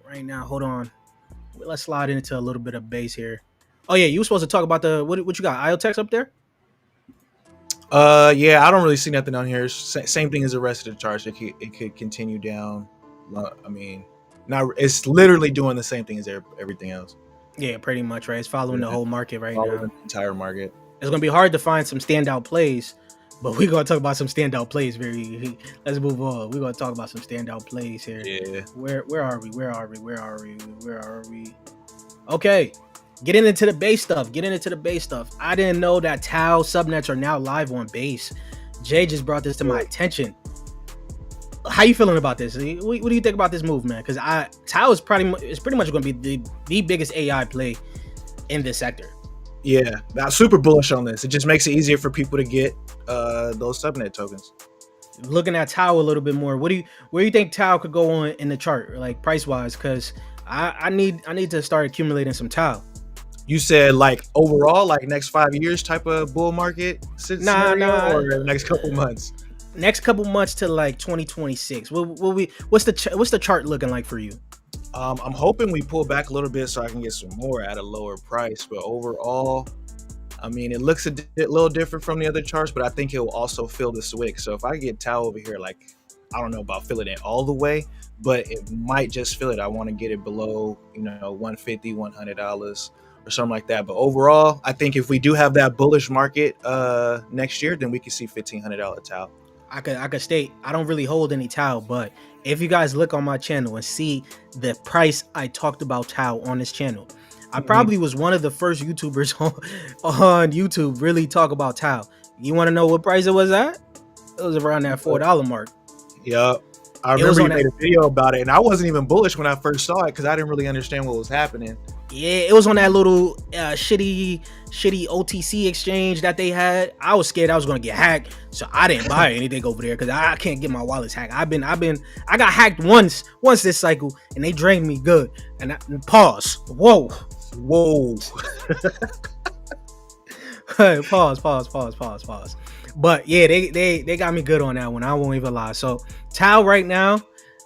Right now, hold on. Let's slide into a little bit of base here. Oh yeah, you were supposed to talk about the what you got? IoTex up there? Yeah, I don't really see nothing on here. Same thing as the rest of the charts. It could continue down. I mean, now it's literally doing the same thing as everything else. Yeah, pretty much, right? It's following the whole market right now. The entire market. It's gonna be hard to find some standout plays, but we're gonna talk about some standout plays. Let's move on. We're gonna talk about some standout plays here. Yeah. Where are we? Okay. Getting into the base stuff. I didn't know that Tau subnets are now live on base. Jay just brought this to my attention. How you feeling about this? What do you think about this move, man? Because Tau is pretty much going to be the biggest AI play in this sector. Yeah, I'm super bullish on this. It just makes it easier for people to get those subnet tokens. Looking at Tau a little bit more, where do you think Tau could go on in the chart, like price wise? Because I need to start accumulating some Tau. You said like overall, like next 5 years type of bull market scenario, or next couple months? Next couple months to like 2026. What's the chart looking like for you? I'm hoping we pull back a little bit so I can get some more at a lower price. But overall, I mean, it looks a little different from the other charts, but I think it will also fill the wick. So if I get Tau over here, like, I don't know about filling it all the way, but it might just fill it. I want to get it below, $150, $100 or something like that. But overall, I think if we do have that bullish market next year, then we can see $1,500 Tau. I could state I don't really hold any Tau, but if you guys look on my channel and see the price I talked about Tau on this channel, I probably was one of the first YouTubers on YouTube really talk about Tau. You want to know what price it was at? It was around that $4 mark. Yep. I remember you made a video about it, and I wasn't even bullish when I first saw it because I didn't really understand what was happening. Yeah, it was on that little shitty OTC exchange that they had. I was scared I was gonna get hacked, so I didn't buy anything over there because I can't get my wallets hacked. I got hacked once this cycle, and they drained me good. And pause. Whoa. Pause. But yeah, they got me good on that one. I won't even lie. So Tau right now,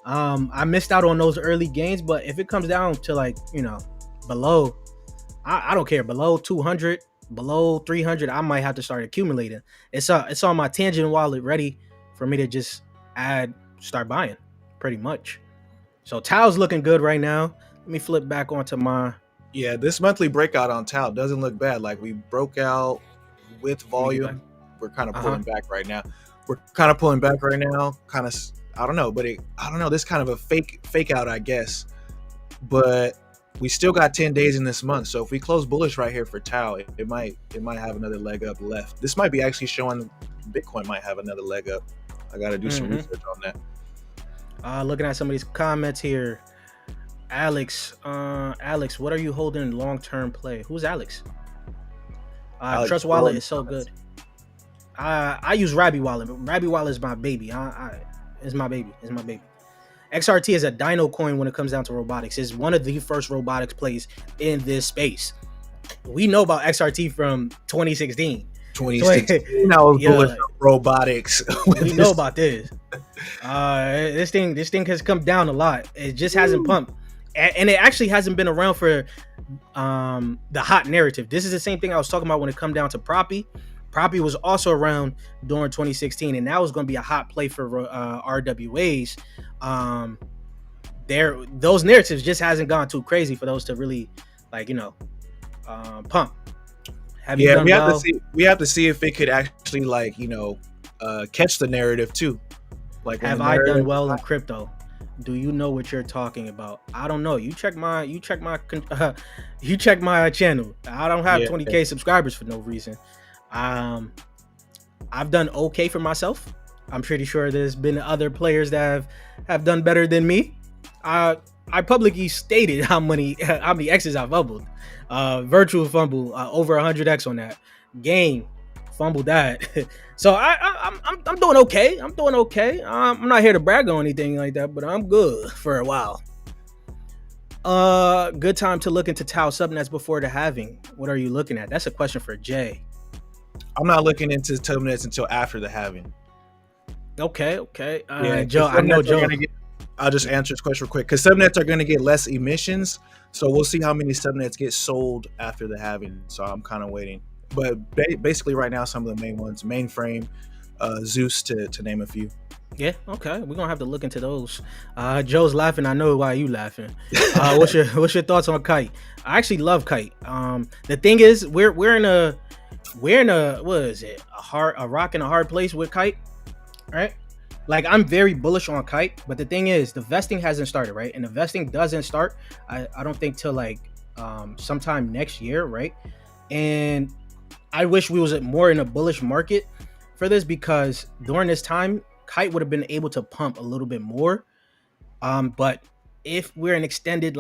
I missed out on those early gains, but if it comes down to like below, I don't care, below 200, below 300, I might have to start accumulating. It's on my Tangent wallet ready for me to just start buying pretty much. So Tau's looking good right now. Let me flip back onto my. Yeah, this monthly breakout on Tau doesn't look bad. Like, we broke out with volume. We're kind of pulling back right now. we're kind of pulling back right now. Kind of, I don't know, but I don't know. This kind of a fake out, I guess. But we still got 10 days in this month, so if we close bullish right here for Tau, it might have another leg up left. This might be actually showing Bitcoin might have another leg up. I got to do some research on that. Looking at some of these comments here, Alex, what are you holding long-term play? Who's Alex? Alex Trust Wallet is so good. I use Rabby Wallet. Rabby Wallet is my baby. It's my baby. It's my baby. XRT is a dino coin when it comes down to robotics. It's one of the first robotics plays in this space. We know about XRT from 2016. 2016, I was bullish on robotics. We know about this. This thing has come down a lot. It just hasn't pumped, and it actually hasn't been around for the hot narrative. This is the same thing I was talking about when it come down to Proppy. Proppy was also around during 2016, and that was going to be a hot play for RWAs. Those narratives just hasn't gone too crazy for those to really, like, pump. We have to see if it could actually, like, catch the narrative too. Like, have I done well in crypto? Do you know what you're talking about? I don't know. You check my channel. I don't have 20K subscribers for no reason. I've done okay for myself. I'm pretty sure there's been other players that have done better than me. I publicly stated how many X's I've fumbled. Virtual fumble, over 100X on that. Game, fumbled that. So I'm doing okay. I'm doing okay. I'm not here to brag on anything like that, but I'm good for a while. Good time to look into Tau subnets before the halving. What are you looking at? That's a question for Jay. I'm not looking into subnets until after the halving. Okay. Yeah, Joe, I know Joe. I'll just answer this question real quick, because subnets are going to get less emissions, so we'll see how many subnets get sold after the halving. So I'm kind of waiting, but basically right now, some of the main ones: Mainframe, Zeus, to name a few. Yeah, okay, we're gonna have to look into those. Joe's laughing. I know why you laughing. What's your thoughts on Kite? I actually love Kite. The thing is, we're in a what is it? A rock and a hard place with Kite, right? Like, I'm very bullish on Kite, but the thing is, the vesting hasn't started, right? And the vesting doesn't start, I don't think, till like sometime next year, right? And I wish we was more in a bullish market for this, because during this time, Kite would have been able to pump a little bit more. But if we're an extended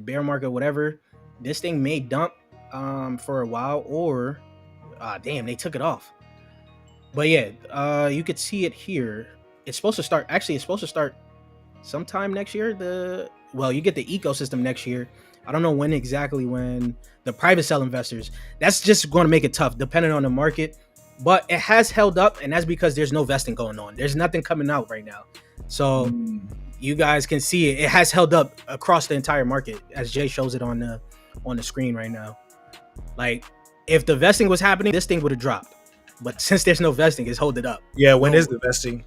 bear market, whatever, this thing may dump for a while, or damn, they took it off. But yeah, you could see it here. It's supposed to start sometime next year. You get the ecosystem next year. I don't know when exactly, when the private sell investors. That's just going to make it tough depending on the market. But it has held up, and that's because there's no vesting going on. There's nothing coming out right now. So you guys can see it. It has held up across the entire market, as Jay shows it on the screen right now. Like, if the vesting was happening, this thing would have dropped. But since there's no vesting, it's holding up. Yeah, when is the vesting?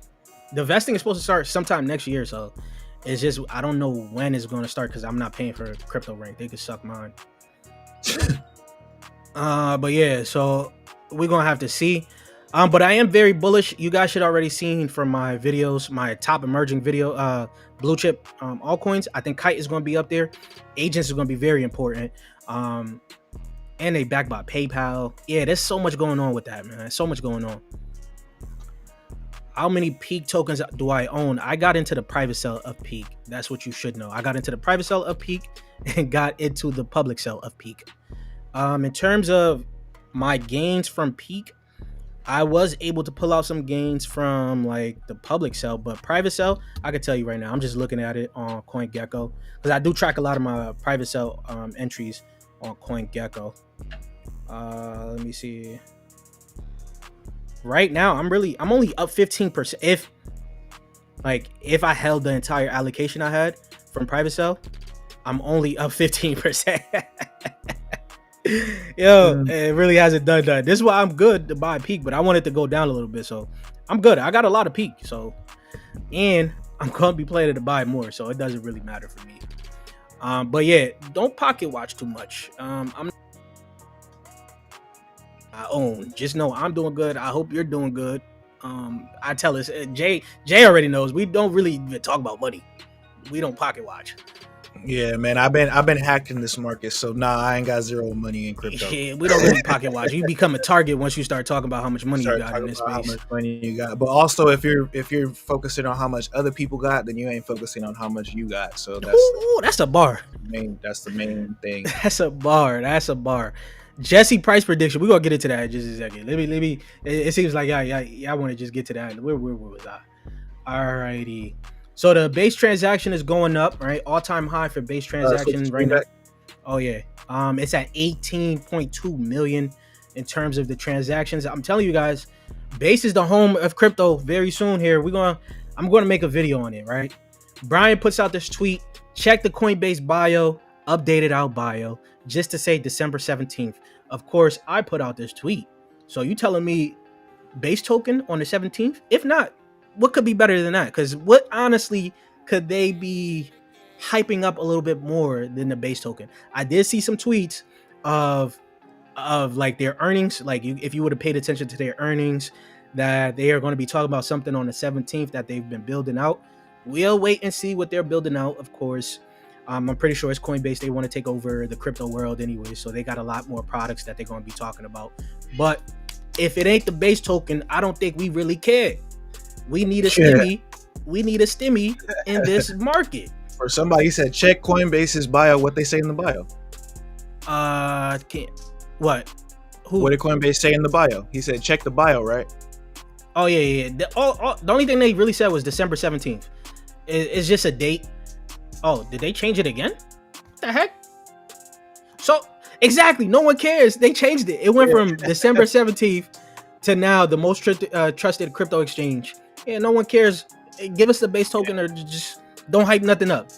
The vesting is supposed to start sometime next year, so it's just, I don't know when it's going to start, because I'm not paying for crypto rank. They could suck mine. But yeah, so we're gonna have to see. But I am very bullish. You guys should already seen from my videos, my top emerging video, blue chip altcoins. I think Kite is going to be up there. Agents is going to be very important. And they backed by PayPal. Yeah, there's so much going on with that, man. So much going on. How many Peak tokens do I own? I got into the private sale of Peak. That's what you should know. I got into the private sale of Peak and got into the public sale of Peak. In terms of my gains from Peak, I was able to pull out some gains from like the public sale, but private sale, I can tell you right now, I'm just looking at it on CoinGecko, because I do track a lot of my private sale entries on CoinGecko. Let me see. Right now, I'm only up 15%. If I held the entire allocation I had from private sale, I'm only up 15%. Yo, it really hasn't done that. This is why I'm good to buy Peak, but I want it to go down a little bit, so I'm good. I got a lot of Peak, so, and I'm gonna be planning to buy more, so it doesn't really matter for me. But yeah, don't pocket watch too much. I own. Just know I'm doing good. I hope you're doing good. I tell us, Jay already knows we don't really talk about money. We don't pocket watch. Yeah, man, I've been hacked in this market, so nah, I ain't got zero money in crypto. Yeah, we don't really pocket watch. You become a target once you start talking about how much money you got in this space. How much money you got, but also if you're focusing on how much other people got, then you ain't focusing on how much you got. So that's a bar. That's the main thing. That's a bar. Jesse price prediction. We're gonna get into that in just a second. Let me. It seems like I want to just get to that. Where was I? Alrighty. So the base transaction is going up, right? All-time high for base transaction right now. Oh yeah. It's at 18.2 million in terms of the transactions. I'm telling you guys, base is the home of crypto very soon here. I'm gonna make a video on it, right? Brian puts out this tweet. Check the Coinbase bio, updated out bio, just to say December 17th. Of course, I put out this tweet. So you telling me base token on the 17th? If not, what could be better than that? Because what honestly could they be hyping up a little bit more than the base token? I did see some tweets of like their earnings. Like if you would have paid attention to their earnings, that they are going to be talking about something on the 17th that they've been building out. We'll wait and see what they're building out. Of course, I'm pretty sure it's Coinbase. They want to take over the crypto world anyway, so they got a lot more products that they're going to be talking about. But if it ain't the base token, I don't think we really care. We need a stimmy. We need a stimmy in this market. Or somebody said check Coinbase's bio. What they say in the bio? What? Who? What did Coinbase say in the bio? He said check the bio, right? Oh yeah. The only thing they really said was December 17th. It's just a date. Oh, did they change it again? What the heck? So exactly, no one cares. They changed it. It went from December 17th to now the most trusted crypto exchange. Yeah, no one cares. Give us the base token or just don't hype nothing up.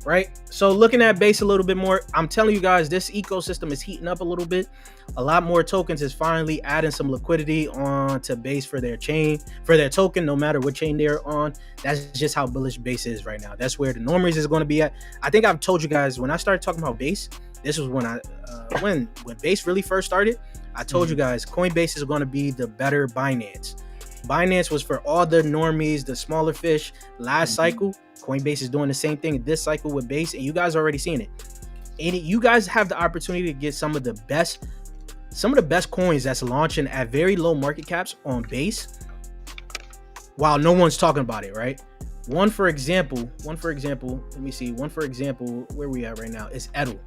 Right? So looking at base a little bit more, I'm telling you guys, this ecosystem is heating up a little bit. A lot more tokens is finally adding some liquidity onto base for their chain, for their token, no matter what chain they're on. That's just how bullish base is right now. That's where the normies is going to be at. I think I've told you guys when I started talking about base, this was when when base really first started. I told you guys Coinbase is going to be the better Binance. Binance was for all the normies, the smaller fish. Last cycle, Coinbase is doing the same thing this cycle with base, and you guys already seen it. And you guys have the opportunity to get some of the best coins that's launching at very low market caps on base, while no one's talking about it, right? One for example, let me see. One for example, where we at right now is Edel.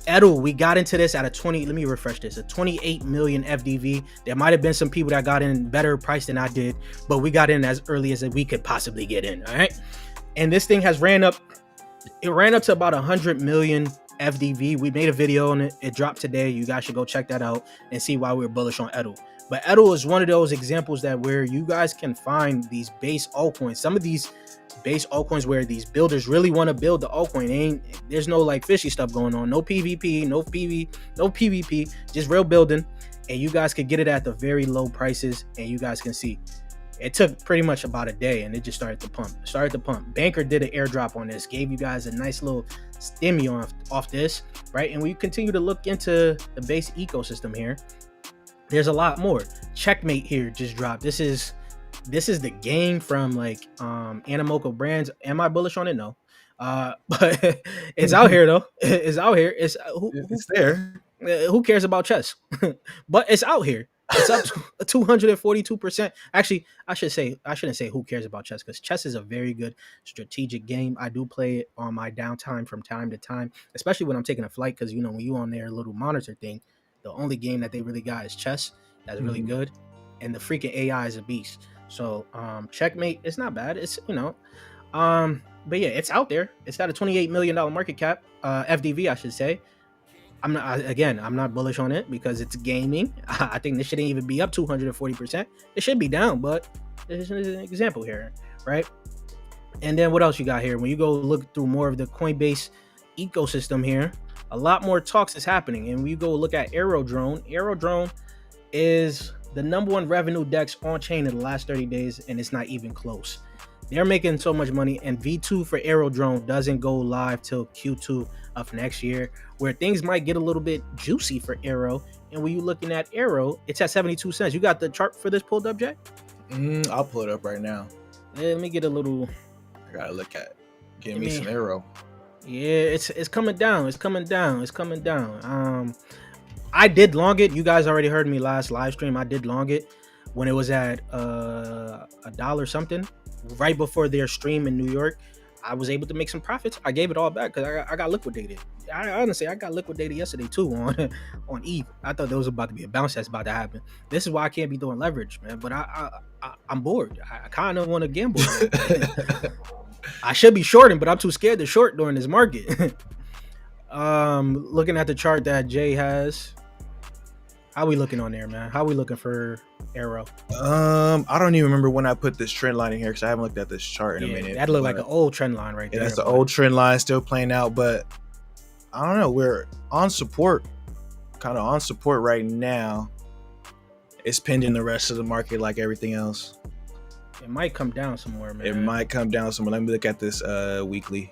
Edel, we got into this at a 28 million FDV. There might have been some people that got in better price than I did, but we got in as early as we could possibly get in, all right? And this thing has ran up to about 100 million FDV. We made a video on it. It dropped today. You guys should go check that out and see why we're bullish on Edel. But Edel is one of those examples that where you guys can find these base altcoins. Some of these base altcoins where these builders really want to build the altcoin. There's no like fishy stuff going on. No PvP, no PvP, just real building. And you guys could get it at the very low prices, and you guys can see. It took pretty much about a day, and it just started to pump. Banker did an airdrop on this, gave you guys a nice little stimmy off this, right? And we continue to look into the base ecosystem here. There's a lot more. Checkmate here just dropped. This is the game from like Animoca Brands. Am I bullish on it? No. But it's out here though. It's out here. It's there. Who cares about chess? But it's out here. It's up to 242%. Actually, I shouldn't say who cares about chess, because chess is a very good strategic game. I do play it on my downtime from time to time, especially when I'm taking a flight, because when you on their little monitor thing, the only game that they really got is chess. That's really good. And the freaking AI is a beast. So Checkmate, it's not bad. It's but yeah, it's out there. It's got a $28 million market cap, FDV, I should say. I'm not bullish on it because it's gaming. I think this shouldn't even be up 240%. It should be down, but this is an example here, right? And then what else you got here? When you go look through more of the Coinbase ecosystem here, a lot more talks is happening. And when you go look at Aerodrone is the #1 revenue DEX on chain in the last 30 days, and it's not even close. They're making so much money, and V2 for Aerodrone doesn't go live till Q2 of next year, where things might get a little bit juicy for Aero And when you looking at Arrow, it's at 72 cents. You got the chart for this pulled up, Jay? I'll pull it up right now. Yeah, let me get a little. I gotta look at. Give me some Arrow. Yeah, it's coming down. It's coming down. It's coming down. I did long it. You guys already heard me last live stream. I did long it when it was at $1 something, right before their stream in New York. I was able to make some profits. I gave it all back because I got liquidated. I honestly got liquidated yesterday too on Eve. I thought there was about to be a bounce that's about to happen. This is why I can't be doing leverage, man. But I'm bored. I kind of want to gamble. I should be shorting, but I'm too scared to short during this market. Looking at the chart that Jay has. How we looking on there, man? How we looking for Arrow? I don't even remember when I put this trend line in here because I haven't looked at this chart in a minute. That looked like an old trend line right there. That's the old trend line still playing out, but I don't know. We're on support, kind of on support right now. It's pending the rest of the market like everything else. It might come down somewhere, man. It might come down somewhere. Let me look at this weekly.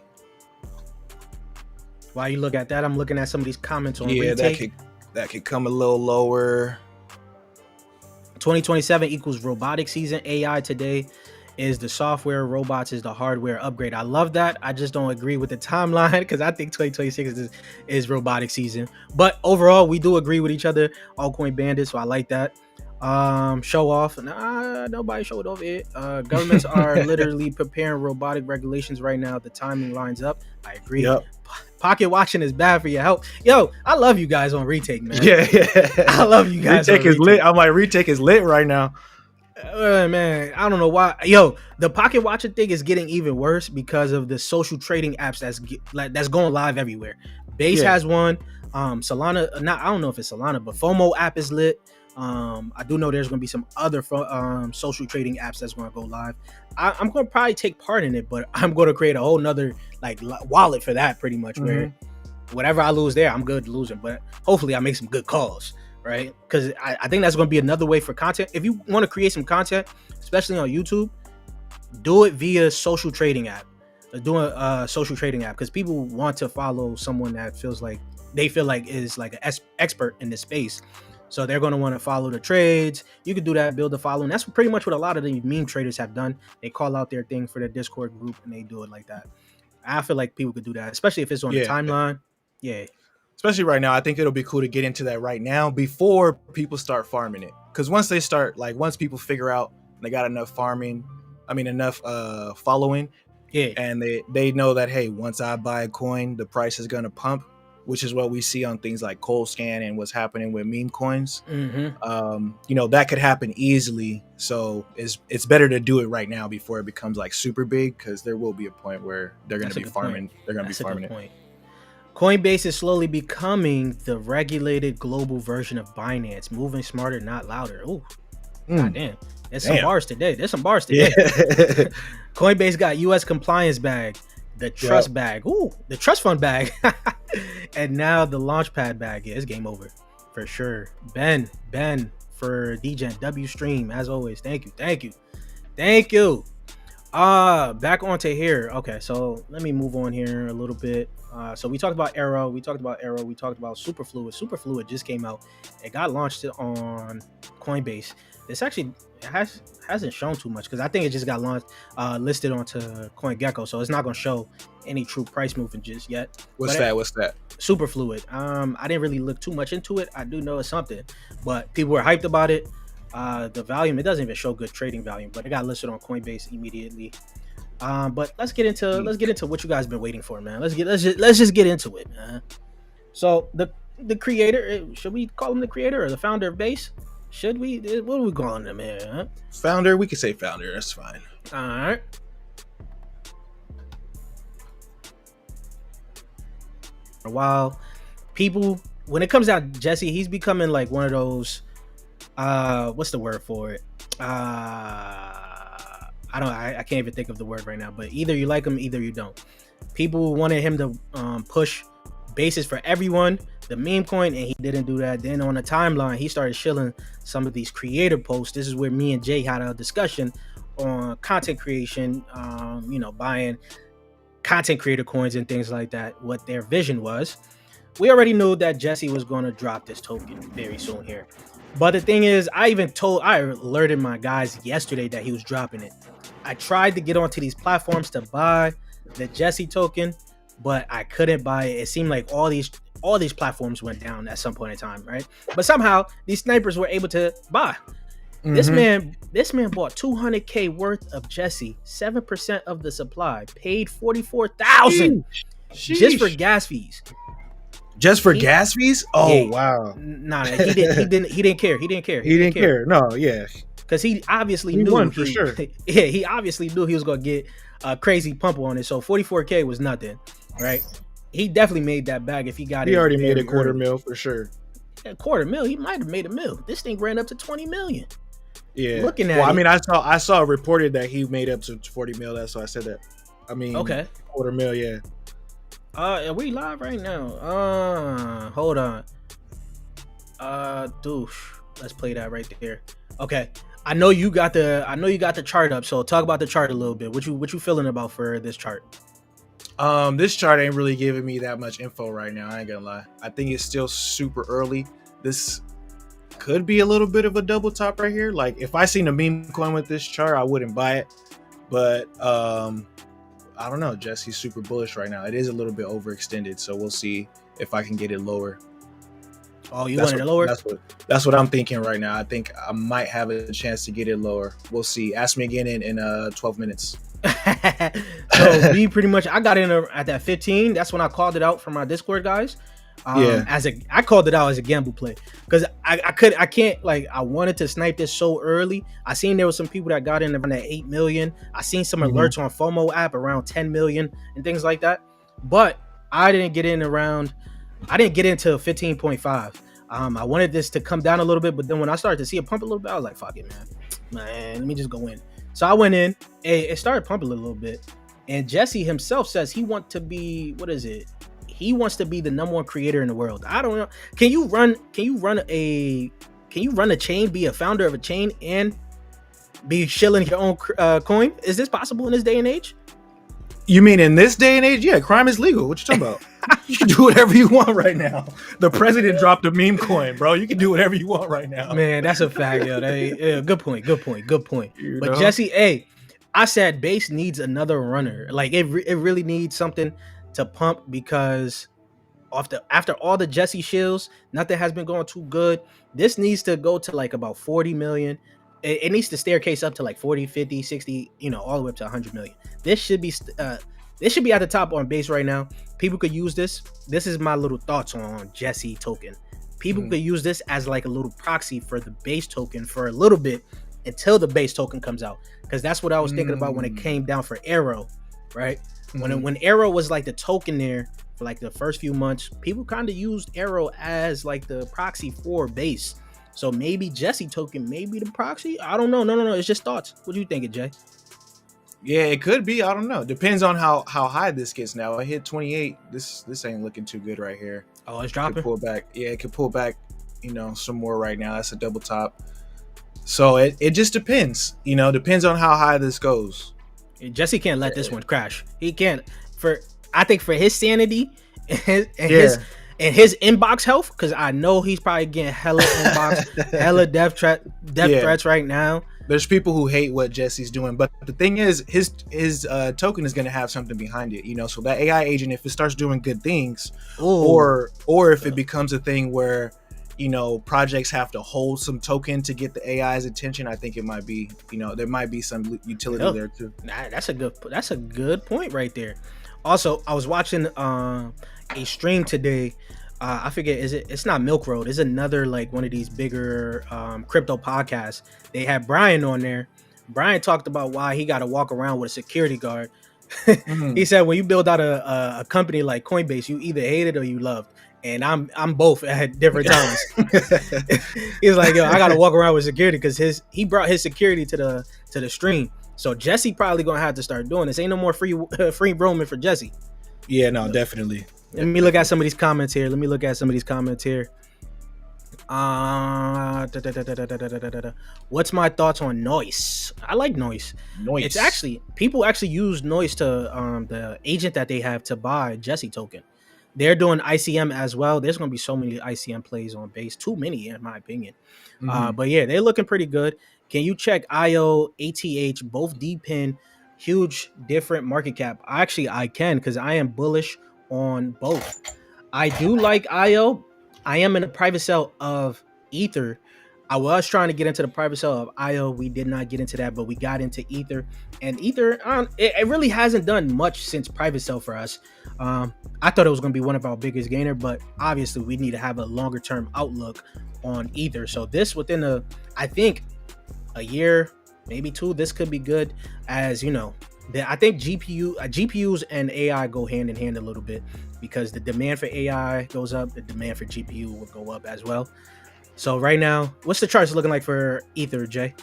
While you look at that, I'm looking at some of these comments on retake. That could come a little lower. 2027 equals robotic season. AI today is the software, robots is the hardware upgrade. I love that. I just don't agree with the timeline because I think 2026 is robotic season. But overall, we do agree with each other. Altcoin bandits, so I like that. Show off. Nah, nobody showed off it. Governments are literally preparing robotic regulations right now. The timing lines up. I agree. Yep. Pocket watching is bad for your health. Yo, I love you guys on retake, man. Yeah. I love you guys. Retake is lit. I'm like, retake is lit right now. Man, I don't know why. Yo, the pocket watching thing is getting even worse because of the social trading apps that's going live everywhere. Base has one. Solana, I don't know if it's Solana, but FOMO app is lit. I do know there's going to be some other social trading apps that's going to go live. I'm going to probably take part in it, but I'm going to create a whole nother like wallet for that pretty much where whatever I lose there, I'm good losing, but hopefully I make some good calls, right? Because I think that's going to be another way for content. If you want to create some content, especially on YouTube, do it via social trading app. Do a social trading app because people want to follow someone that they feel like is like an expert in this space. So they're going to want to follow the trades. You can do that, build a following. That's pretty much what a lot of the meme traders have done. They call out their thing for their Discord group and they do it like that. I feel like people could do that, especially if it's on the timeline. Yeah. Especially right now. I think it'll be cool to get into that right now before people start farming it. Because once people figure out they got enough following, and they know that, hey, once I buy a coin, the price is going to pump, which is what we see on things like Cold Scan and what's happening with meme coins. That could happen easily. So it's better to do it right now before it becomes like super big, because there will be a point where they're going to be farming. They're going to be farming it. Coinbase is slowly becoming the regulated global version of Binance, moving smarter, not louder. Oh, goddamn. There's some bars today. Yeah. Coinbase got U.S. compliance bag, the trust bag, the trust fund bag, and now the launchpad bag. Yeah, it's game over for sure. Ben for DGen W stream as always. Thank you. Back onto here. Okay, so let me move on here a little bit. So we talked about Arrow. We talked about Superfluid. Superfluid just came out. It got launched on Coinbase. This actually hasn't shown too much because I think it just got launched, listed onto CoinGecko, so it's not going to show any true price movement just yet. What's that? Superfluid. I didn't really look too much into it. I do know it's something, but people were hyped about it. The volume, it doesn't even show good trading volume, but it got listed on Coinbase immediately. But let's get into what you guys been waiting for, man. Let's just get into it, man. So the creator, should we call him the creator or the founder of Base? Should we? What are we calling him here? Huh? Founder. We can say founder. That's fine. All right. For a while, people, when it comes out, Jesse, he's becoming like one of those. What's the word for it? I can't even think of the word right now. But either you like him, either you don't. People wanted him to push bases for everyone, the meme coin, and he didn't do that. Then on the timeline, he started shilling some of these creator posts. This is where me and Jay had a discussion on content creation, buying content creator coins and things like that, what their vision was. we already knew that Jesse was going to drop this token very soon here. But the thing is, I alerted my guys yesterday that he was dropping it. I tried to get onto these platforms to buy the Jesse token, but I couldn't buy it. It seemed like all these platforms went down at some point in time, right? But somehow these snipers were able to buy. This man bought 200K worth of Jesse, 7% of the supply, paid 44,000 just for gas fees. Just for gas fees? Oh yeah. Wow! Nah, he didn't care. He didn't care. No, yeah, because he obviously knew won for sure. Yeah, he obviously knew he was gonna get a crazy pump on it. So 44K was nothing, right? He definitely made that bag if he got it. He already made a quarter mil for sure. A quarter mil? He might have made a mil. This thing ran up to 20 million. Yeah. Looking at I mean, I saw reported that he made up to 40 mil. That's why I said that. I mean, okay, quarter mil, yeah. Are we live right now? Hold on. Let's play that right there. Okay. I know you got the chart up, so talk about the chart a little bit. What you feeling about for this chart? This chart ain't really giving me that much info right now. I ain't gonna lie. I think it's still super early. This could be a little bit of a double top right here. Like if I seen a meme coin with this chart, I wouldn't buy it. But I don't know. Jesse's super bullish right now. It is a little bit overextended, so we'll see if I can get it lower. Oh, you want it lower? That's what I'm thinking right now. I think I might have a chance to get it lower. We'll see. Ask me again in 12 minutes. So we pretty much, I got in at that 15. That's when I called it out for my Discord guys. I called it out as a gamble play because I can't I wanted to snipe this so early. I seen there was some people that got in around that 8 million. I seen some alerts on FOMO app around 10 million and things like that. But I didn't get into 15.5. I wanted this to come down a little bit, but then when I started to see it pump a little bit, I was like, fuck it, man, let me just go in. So I went in and it started pumping a little bit. And Jesse himself says he wants to be, he wants to be the #1 creator in the world. I don't know. Can you run a chain, be a founder of a chain, and be shilling your own coin? Is this possible in this day and age? You mean in this day and age? Yeah, crime is legal. What you talking about? You can do whatever you want right now. The president dropped a meme coin, bro. You can do whatever you want right now. Man, that's a fact, yo. Good point. You but know? Jesse, I said base needs another runner. Like it really needs something to pump because after all the Jesse shills, nothing has been going too good. This needs to go to about 40 million. It needs to staircase up to 40, 50, 60, all the way up to 100 million. This should be at the top on base right now. People could use this. This is my little thoughts on Jesse token. People could use this as a little proxy for the base token for a little bit until the base token comes out. Because that's what I was thinking about when it came down for Arrow, right? When Arrow was the token there for the first few months, people kind of used Arrow as the proxy for base. So maybe Jesse token may be the proxy. I don't know. No. It's just thoughts. What do you think, Jay? Yeah, it could be. I don't know. Depends on how high this gets now. I hit 28. This ain't looking too good right here. Oh, it's dropping. It could pull back. Yeah, it could pull back. Some more right now. That's a double top. So it just depends. Depends on how high this goes. Jesse can't let this one crash. He can't. I think for his sanity and his inbox health, because I know he's probably getting hella inbox, hella death threats right now. There's people who hate what Jesse's doing, but the thing is, his token is going to have something behind it, So that AI agent, if it starts doing good things, or if it becomes a thing where projects have to hold some token to get the AI's attention, I think it might be, there might be some utility there too. That's a good point right there. Also, I was watching a stream today. I forget, it's not Milk Road, it's another one of these bigger crypto podcasts. They had Brian on there. Brian talked about why he got to walk around with a security guard. He said when you build out a company like Coinbase, you either hate it or you love it. And I'm both at different times. He's like, yo, I gotta walk around with security because he brought his security to the stream. So Jesse probably gonna have to start doing this. Ain't no more free roaming for Jesse. Yeah, no, definitely. Let me look at some of these comments here. What's my thoughts on noise? I like noise. It's actually people actually use noise to the agent that they have to buy Jesse token. they're doing ICM as well. There's gonna be so many ICM plays on base, too many in my opinion. But yeah, they're looking pretty good. Can you check IO, ATH, both D-pin, huge different market cap? Actually, I can because I am bullish on both. I do like IO. I am in a private sale of Ether. I was trying to get into the private sale of IO. We did not get into that, but we got into Ether. And Ether, it really hasn't done much since private sale for us. I thought it was going to be one of our biggest gainer, but obviously we need to have a longer term outlook on Ether. So this within I think a year, maybe two, this could be good. As you know, I think GPUs and AI go hand in hand a little bit, because the demand for AI goes up, the demand for GPU will go up as well. So right now, what's the charts looking like for Ether, Jay?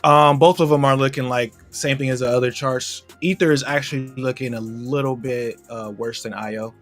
Both of them are looking like same thing as the other charts. Ether is actually looking a little bit worse than IO,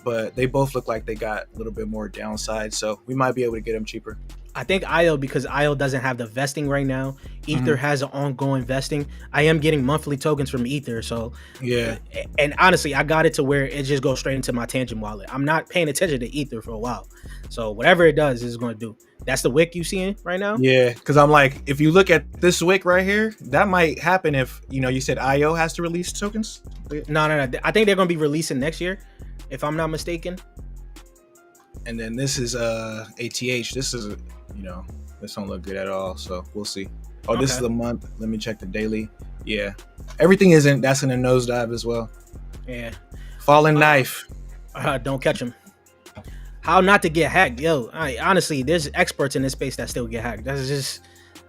but they both look like they got a little bit more downside, so we might be able to get them cheaper. I think IO, because IO doesn't have the vesting right now. Ether has an ongoing vesting. I am getting monthly tokens from Ether, so yeah. And honestly, I got it to where it just goes straight into my Tangent wallet. I'm not paying attention to Ether for a while, so whatever it does is going to do. That's the wick you seeing right now. Yeah, because I'm like, if you look at this wick right here, that might happen if you said IO has to release tokens. No. I think they're going to be releasing next year, if I'm not mistaken. And then this is ATH. This is this don't look good at all. So we'll see. Oh, This is the month. Let me check the daily. Yeah, everything isn't. That's in a nosedive as well. Yeah. Falling knife. Don't catch him. How not to get hacked, yo? Honestly, there's experts in this space that still get hacked. That's just,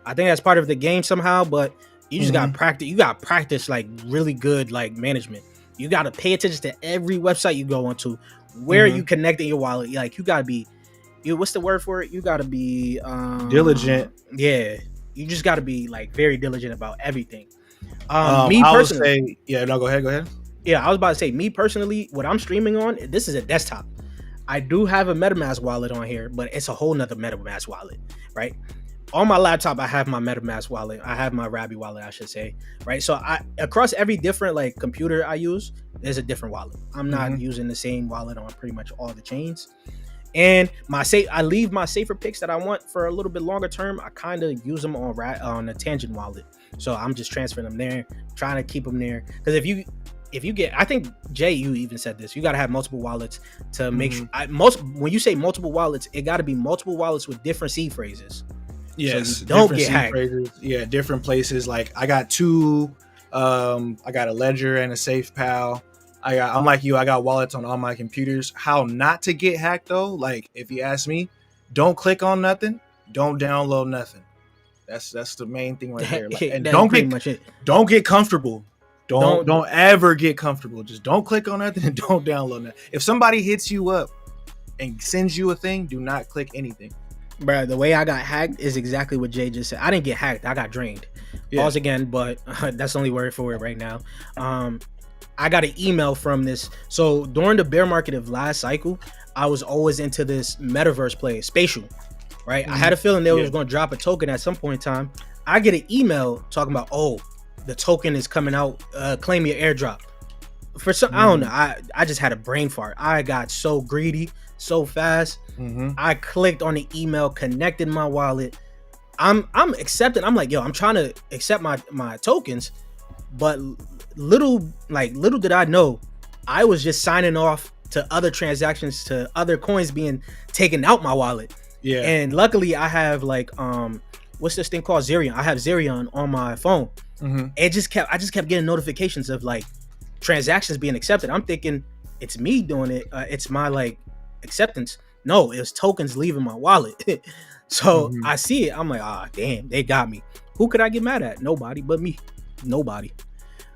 I think that's part of the game somehow. But you just got practice. You got practice like really good like management. You got to pay attention to every website you go onto. Where you connecting your wallet? Like you gotta be, what's the word for it? You gotta be diligent. Yeah, you just gotta be like very diligent about everything. Me personally, go ahead. Yeah, I was about to say, me personally, what I'm streaming on, this is a desktop. I do have a MetaMask wallet on here, but it's a whole nother MetaMask wallet, right? On my laptop, I have my MetaMask wallet. I have my Rabby wallet, I should say, right? So across every different like computer I use, there's a different wallet. I'm not using the same wallet on pretty much all the chains. And I leave my safer picks that I want for a little bit longer term. I kind of use them on a Tangent wallet. So I'm just transferring them there, trying to keep them there. Because if you get, I think Jay, you even said this, you got to have multiple wallets to make sure. When you say multiple wallets, it got to be multiple wallets with different seed phrases. Yes, so don't get hacked. Phrases. Yeah, different places. Like I got two. I got a Ledger and a SafePal. I'm like you. I got wallets on all my computers. How not to get hacked though? Like if you ask me, don't click on nothing. Don't download nothing. That's the main thing right there. Like, and don't get comfortable. Don't ever get comfortable. Just don't click on nothing and don't download nothing. If somebody hits you up and sends you a thing, do not click anything. Bro, the way I got hacked is exactly what Jay just said. I didn't get hacked. I got drained. Pause again, but that's the only word for it right now. I got an email from this. So during the bear market of last cycle, I was always into this metaverse play, spatial, right? I had a feeling they was going to drop a token at some point in time. I get an email talking about, the token is coming out, claim your airdrop. For some, I don't know. I just had a brain fart. I got so greedy so fast. I clicked on the email, connected my wallet. I'm accepting. I'm like, yo, I'm trying to accept my tokens, but little did I know, I was just signing off to other transactions, to other coins being taken out my wallet. Yeah. And luckily I have like what's this thing called, Zerion? I have Zerion on my phone. I just kept getting notifications of like transactions being accepted. I'm thinking it's me doing it. It's my like acceptance. No, it was tokens leaving my wallet. So I see it. I'm like, damn, they got me. Who could I get mad at? Nobody but me. Nobody.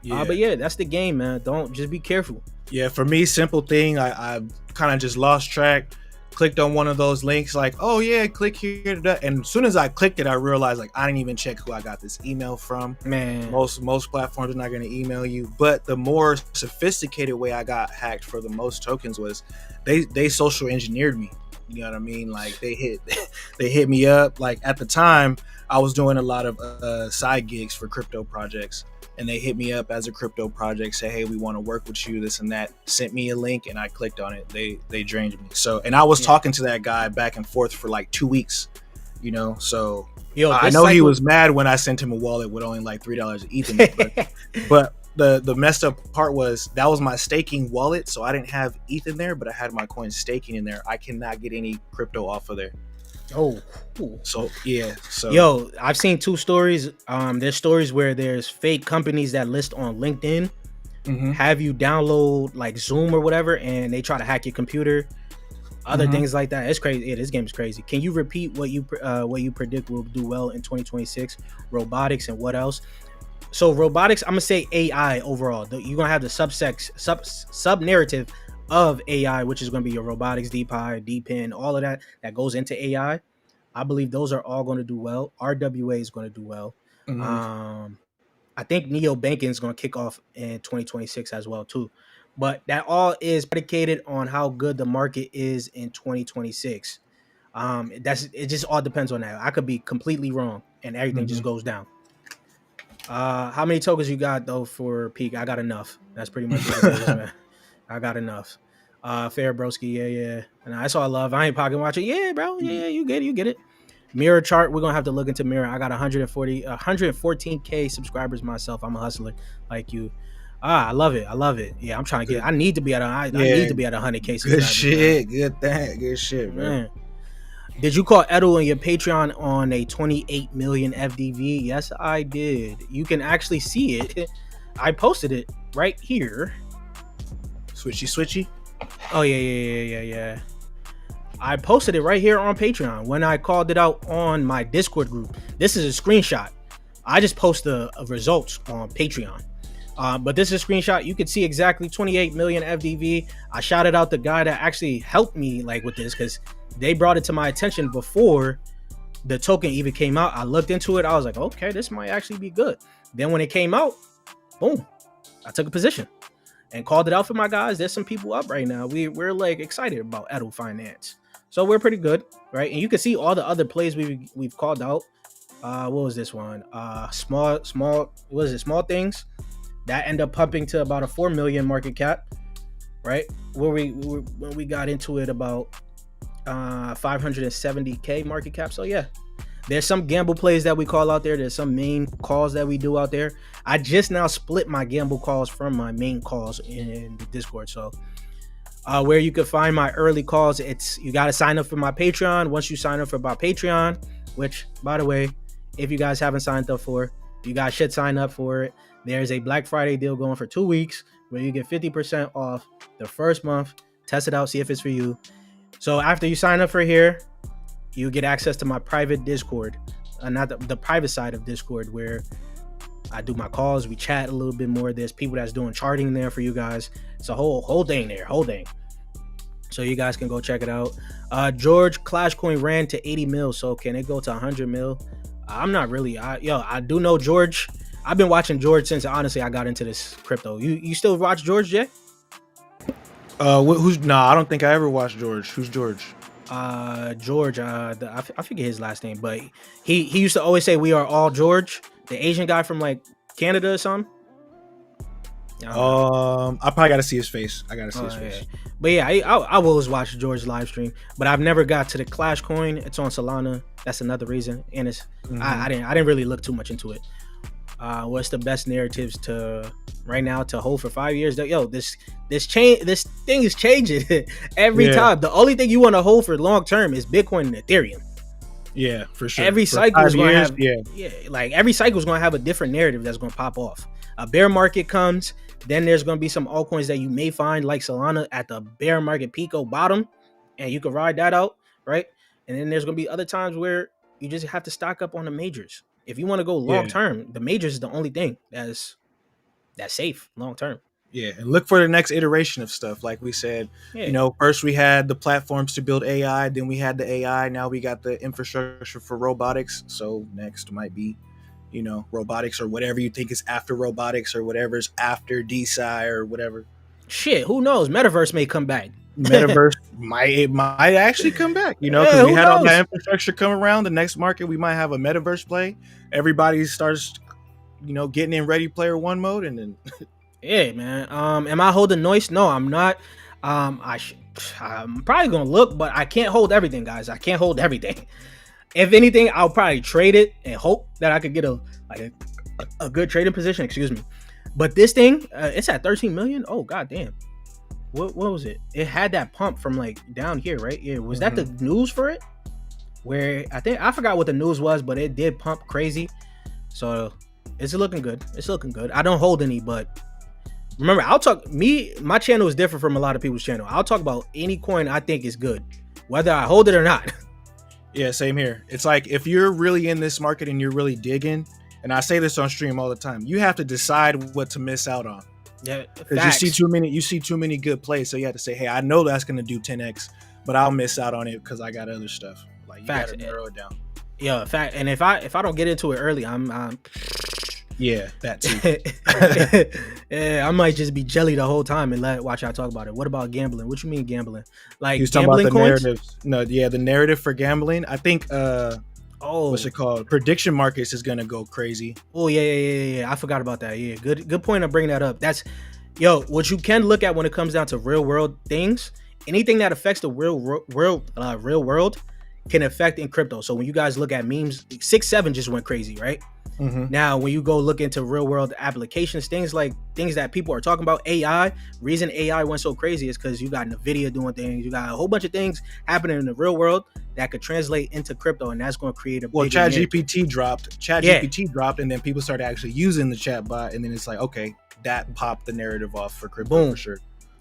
But yeah, that's the game, man. Just be careful. Yeah, for me, simple thing. I kind of just lost track. Clicked on one of those links, like, oh yeah, click here. And as soon as I clicked it, I realized like I didn't even check who I got this email from. Man, most platforms are not going to email you. But the more sophisticated way I got hacked for the most tokens was they social engineered me. You know what I mean? Like they hit me up. Like at the time, I was doing a lot of side gigs for crypto projects. and they hit me up as a crypto project, say, hey, we want to work with you, this and that. Sent me a link, and I clicked on it. They drained me. So, and I was talking to that guy back and forth for like 2 weeks, you know. So I know he was mad when I sent him a wallet with only like $3 ETH, but the messed up part was that was my staking wallet, so I didn't have ETH in there, but I had my coins staking in there. I cannot get any crypto off of there. Oh, cool. So yeah. So yo, I've seen 2 stories. There's stories where there's fake companies that list on LinkedIn, have you download like Zoom or whatever, and they try to hack your computer. Other things like that. It's crazy. Yeah, this game is crazy. Can you repeat what you predict will do well in 2026? Robotics and what else? So robotics, I'm gonna say AI overall. You're gonna have the sub narrative of AI, which is gonna be your robotics, DePi, DPIN, all of that goes into AI. I believe those are all going to do well. RWA is going to do well. I think neobanking is going to kick off in 2026 as well too. But that all is predicated on how good the market is in 2026. It just all depends on that. I could be completely wrong and everything just goes down. How many tokens you got though for peak? I got enough. That's pretty much what it is, man. I got enough. Fair broski, yeah. And that's all I love. I ain't pocket watching. Yeah, bro. Yeah, you get it. Mirror chart, we're gonna have to look into Mirror. I got 114k subscribers myself. I'm a hustler like you. I love it. Yeah, I'm trying to get. I need to be at I need to be at 100k subscribers. Good shit. Man. Good shit, man. Did you call Edu on your Patreon on a 28 million FDV? Yes, I did. You can actually see it. I posted it right here. Switchy. Oh yeah. I posted it right here on Patreon when I called it out on my Discord group. This is a screenshot. I just post the results on Patreon. But this is a screenshot. You can see exactly 28 million FDV. I shouted out the guy that actually helped me like with this because they brought it to my attention before the token even came out. I looked into it. I was like, okay, this might actually be good. Then when it came out, boom, I took a position and called it out for my guys. There's some people up right now. We're like excited about Edu Finance. So we're pretty good, right? And you can see all the other plays we've called out. What was this one? Small things that end up pumping to about a 4 million market cap, right? When we got into it about 570k market cap. So yeah, there's some gamble plays that we call out there. There's some main calls that we do out there. I just now split my gamble calls from my main calls in the Discord. So where you can find my early calls, you got to sign up for my Patreon. Once you sign up for my Patreon, which by the way, if you guys haven't signed up for, you guys should sign up for it. There's a Black Friday deal going for 2 weeks where you get 50% off the first month. Test it out, see if it's for you. So after you sign up for here, you get access to my private Discord, not the private side of Discord where I do my calls. We chat a little bit more. There's people that's doing charting there for you guys. It's a whole thing there, whole thing. So you guys can go check it out. George Clashcoin ran to 80 mil. So can it go to 100 mil? I'm not really. I do know George. I've been watching George since honestly I got into this crypto. You still watch George, Jay? Who's? Nah, I don't think I ever watched George. Who's George? George. I forget his last name, but he used to always say we are all George, the Asian guy from like Canada or something. I probably got to see his face. I got to see his face. Yeah. But yeah, I will always watch George's live stream, but I've never got to the Clash coin. It's on Solana. That's another reason, and it's I didn't really look too much into it. What's the best narratives to right now to hold for 5 years? Yo, this thing is changing every time. The only thing you want to hold for long term is Bitcoin and Ethereum. Yeah, for sure. Every cycle is going to have like every cycle is going to have a different narrative that's going to pop off. A bear market comes, then there's going to be some altcoins that you may find like Solana at the bear market peak or bottom, and you can ride that out, right? And then there's going to be other times where you just have to stock up on the majors. If you want to go long term, the majors is the only thing that's safe long term. Yeah, and look for the next iteration of stuff. Like we said, first we had the platforms to build AI, then we had the AI, now we got the infrastructure for robotics. So next might be, robotics or whatever you think is after robotics or whatever's after DeSci or whatever. Shit, who knows? Metaverse may come back. Metaverse might actually come back, because we had all that infrastructure come around. The next market we might have a metaverse play. Everybody starts getting in Ready Player One mode, and then Yeah, man. Am I holding noise? No, I'm not. I'm probably gonna look, but I can't hold everything, guys. I can't hold everything. If anything, I'll probably trade it and hope that I could get a good trading position. Excuse me. But this thing, it's at 13 million. Oh god damn. What was it? It had that pump from like down here, right? Yeah. Was that the news for it? Where I forgot what the news was, but it did pump crazy. So it's looking good. It's looking good. I don't hold any, but remember, my channel is different from a lot of people's channel. I'll talk about any coin I think is good, whether I hold it or not. Yeah, same here. It's like if you're really in this market and you're really digging, and I say this on stream all the time, you have to decide what to miss out on. Yeah, because you see too many good plays, so you have to say, hey, I know that's going to do 10x, but I'll miss out on it because I got other stuff. Like you got to narrow it down. Yeah, fact. And if I don't get into it early, I'm yeah, that too. Yeah, I might just be jelly the whole time and watch y'all talk about it. What about gambling? What you mean gambling? Like you talking about the narratives? No, yeah, the narrative for gambling. I think what's it called? Prediction markets is gonna go crazy. Oh yeah. I forgot about that. Yeah, good point of bringing that up. That's what you can look at when it comes down to real world things. Anything that affects the real world can affect in crypto. So when you guys look at memes, 6-7 just went crazy, right? Now, when you go look into real world applications, things that people are talking about, AI, reason AI went so crazy is because you got NVIDIA doing things. You got a whole bunch of things happening in the real world that could translate into crypto, and that's going to create a ChatGPT dropped, and then people started actually using the chatbot, and then it's like, okay, that popped the narrative off for crypto. For sure.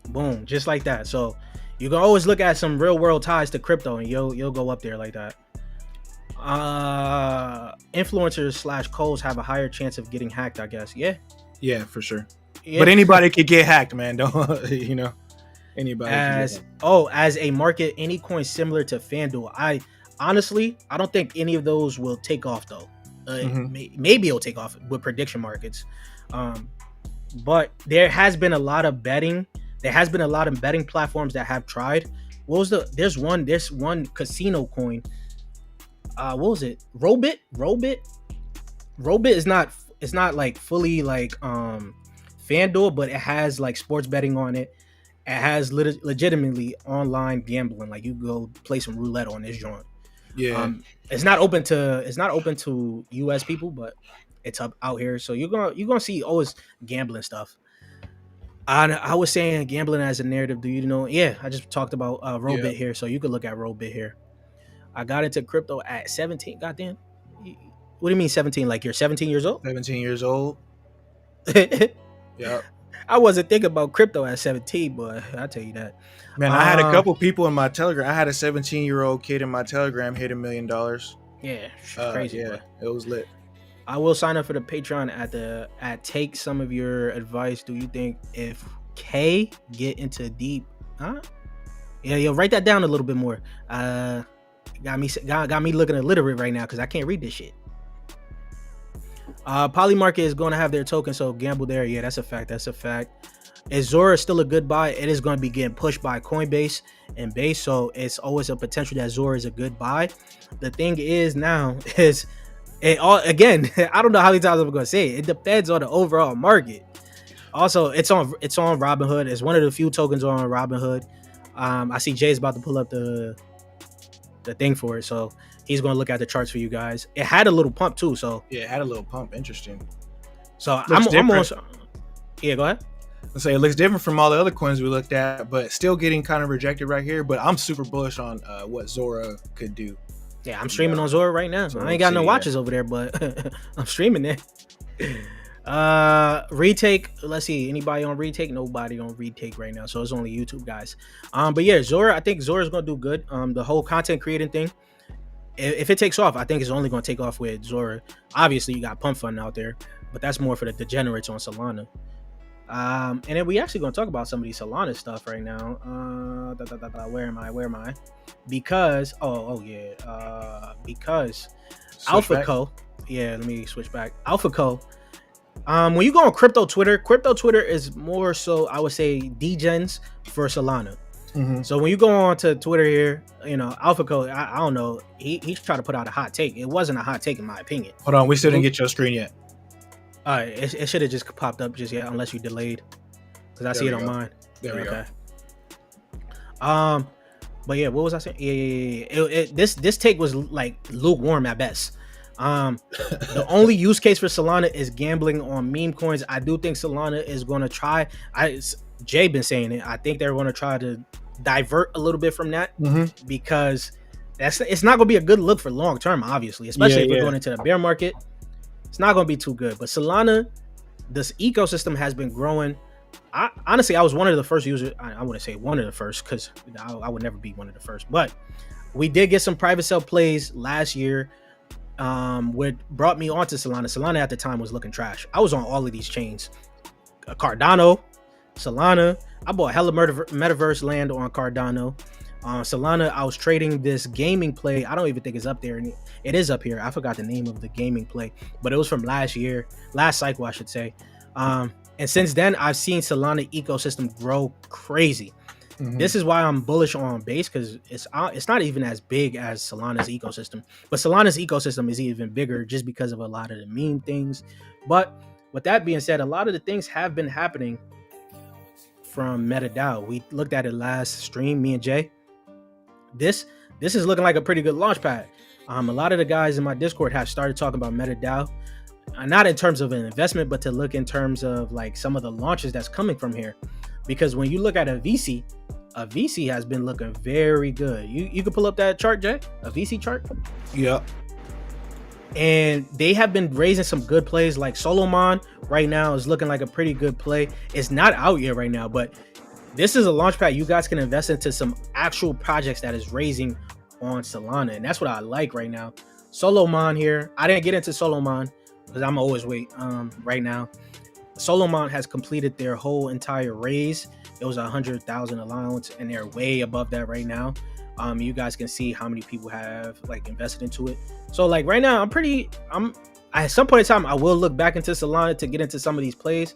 Boom, just like that. So you can always look at some real world ties to crypto, and you'll go up there like that. Influencers / codes have a higher chance of getting hacked, I guess. Yeah, for sure. But anybody could get hacked, man. Don't anybody as a market, any coin similar to FanDuel, I don't think any of those will take off though. Maybe it'll take off with prediction markets, but there has been a lot of betting platforms that have tried. There's one casino coin. What was it? Robit is not like fully like FanDuel, but it has like sports betting on it. It has legitimately online gambling. Like you go play some roulette on this joint. Yeah. It's not open to US people, but it's up out here. So you're gonna see always gambling stuff. I was saying gambling as a narrative. Do you know? Yeah, I just talked about Robit here, so you could look at Robit here. I got into crypto at 17. Goddamn. What do you mean 17? Like you're 17 years old? 17 years old. Yeah. I wasn't thinking about crypto at 17, but I'll tell you that. Man, I had a couple people in my Telegram. I had a 17-year-old kid in my Telegram hit $1 million. Yeah, crazy. Yeah, it was lit. I will sign up for the Patreon at take some of your advice. Do you think if K get into deep, Yeah, write that down a little bit more. Got me looking illiterate right now because I can't read this shit. Polymarket is going to have their token, so gamble there. Yeah, that's a fact. Is Zora still a good buy? It is going to be getting pushed by Coinbase and Base, so it's always a potential that Zora is a good buy. The thing is now is it all again. I don't know how many times I'm going to say it. It depends on the overall market. Also, it's on Robinhood. It's one of the few tokens on Robinhood. I see Jay's about to pull up the thing for it, so he's going to look at the charts for you guys. It had a little pump too, so yeah, it had a little pump. Interesting. So I'm also, yeah, go ahead. Let's say it looks different from all the other coins we looked at, but still getting kind of rejected right here. But I'm super bullish on what Zora could do. Yeah, I'm streaming on Zora right now. So I ain't got no watches over there, but I'm streaming it. Retake, let's see, anybody on retake? Nobody on retake right now, so it's only YouTube guys. But yeah, Zora, I think Zora's gonna do good. The whole content creating thing, if it takes off, I think it's only gonna take off with Zora. Obviously you got Pump Fund out there, but that's more for the degenerates on Solana. And then we actually gonna talk about some of these Solana stuff right now. Where am I? Because because AlphaCo, yeah, let me switch back. AlphaCo, when you go on crypto Twitter is more so, I would say, degens for Solana. So when you go on to Twitter here, AlphaCo, I don't know, he's trying to put out a hot take. It wasn't a hot take in my opinion. Hold on, we still didn't get your screen yet. It should have just popped up just yet, unless you delayed, because I There see we it on go. mine. There we Okay. go. But yeah, what was I saying? Yeah. This take was like lukewarm at best. The only use case for Solana is gambling on meme coins. I do think Solana is going to try. Jay been saying it. I think they're going to try to divert a little bit from that, because it's not going to be a good look for long term. Obviously, especially if we're going into the bear market, it's not going to be too good. But Solana, this ecosystem has been growing. Honestly, I was one of the first users. I wouldn't say one of the first, because I would never be one of the first. But we did get some private sale plays last year, what brought me onto Solana. Solana at the time was looking trash. I was on all of these chains, Cardano, Solana. I bought hella metaverse land on Cardano. Solana, I was trading this gaming play. I don't even think it's up there. It is up here. I forgot the name of the gaming play, but it was from last cycle, I should say. And since then, I've seen Solana ecosystem grow crazy. This is why I'm bullish on Base, because it's not even as big as Solana's ecosystem, but Solana's ecosystem is even bigger just because of a lot of the meme things. But with that being said, a lot of the things have been happening from MetaDAO. We looked at it last stream, me and Jay. This is looking like a pretty good launch pad. A lot of the guys in my Discord have started talking about MetaDAO, not in terms of an investment, but to look in terms of like some of the launches that's coming from here. Because when you look at a VC has been looking very good. You can pull up that chart, Jay, a VC chart. Yeah. And they have been raising some good plays. Like Solomon right now is looking like a pretty good play. It's not out yet right now, but this is a launch pad. You guys can invest into some actual projects that is raising on Solana. And that's what I like right now. Solomon here. I didn't get into Solomon because I'm always wait right now. Solomon has completed their whole entire raise. It was 100,000 allowance, and they're way above that right now. You guys can see how many people have like invested into it. So like right now, at some point in time, I will look back into Solana to get into some of these plays.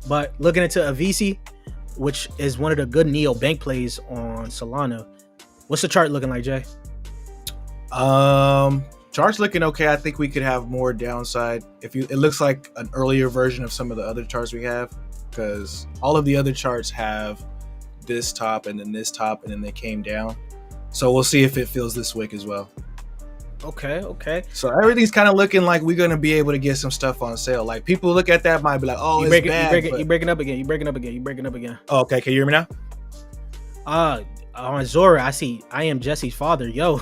But looking into a VC, which is one of the good neobank plays on Solana, what's the chart looking like, Jay? Chart's looking okay. I think we could have more downside. It looks like an earlier version of some of the other charts we have, because all of the other charts have this top and then this top and then they came down. So we'll see if it feels this week as well. Okay. So everything's kind of looking like we're going to be able to get some stuff on sale. Like people look at that might be like, oh, it's bad. You breaking up again. Oh, okay. Can you hear me now? On Zora, I am Jesse's father. Yo.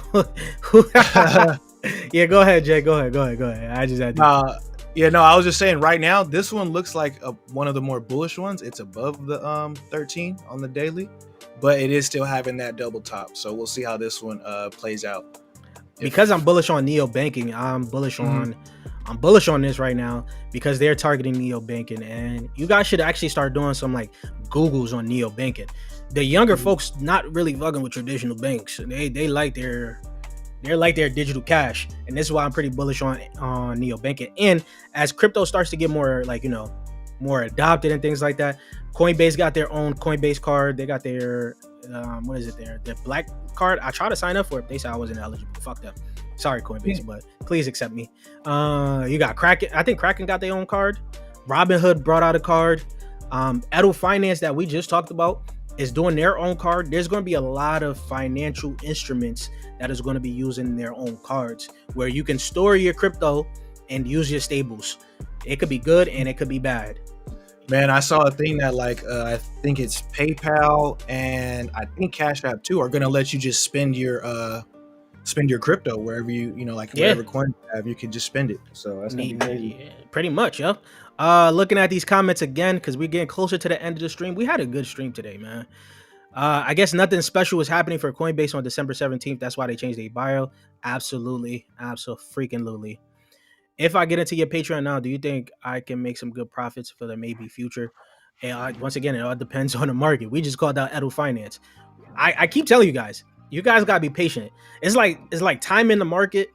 Yeah, go ahead, Jay. Go ahead. I just had to. I was just saying right now, this one looks like one of the more bullish ones. It's above the 13 on the daily, but it is still having that double top. So we'll see how this one plays out. Because I'm bullish on neobanking, I'm bullish on this right now because they're targeting neobanking, and you guys should actually start doing some like Googles on neobanking. The younger folks not really fucking with traditional banks. They like their digital cash, and this is why I'm pretty bullish on neobanking. And as crypto starts to get more more adopted and things like that, Coinbase got their own Coinbase card. They got their their black card. I tried to sign up for it. They said I wasn't eligible. Fuck them. Sorry, Coinbase, but please accept me. You got Kraken. I think Kraken got their own card. Robinhood brought out a card. Edu Finance that we just talked about is doing their own card. There's going to be a lot of financial instruments that is going to be using their own cards where you can store your crypto and use your stables. It could be good and it could be bad. Man, I saw a thing that I think it's PayPal and I think Cash App too are going to let you just spend your crypto wherever whatever coin you have, you can just spend it. So that's going to be crazy. Yeah, pretty much, yo. Looking at these comments again, because we're getting closer to the end of the stream. We had a good stream today, man. I guess nothing special was happening for Coinbase on December 17th. That's why they changed their bio. Absolutely. If I get into your Patreon now, do you think I can make some good profits for the maybe future? And once again, it all depends on the market. We just called out Edu Finance. I keep telling you guys gotta be patient. It's like time in the market.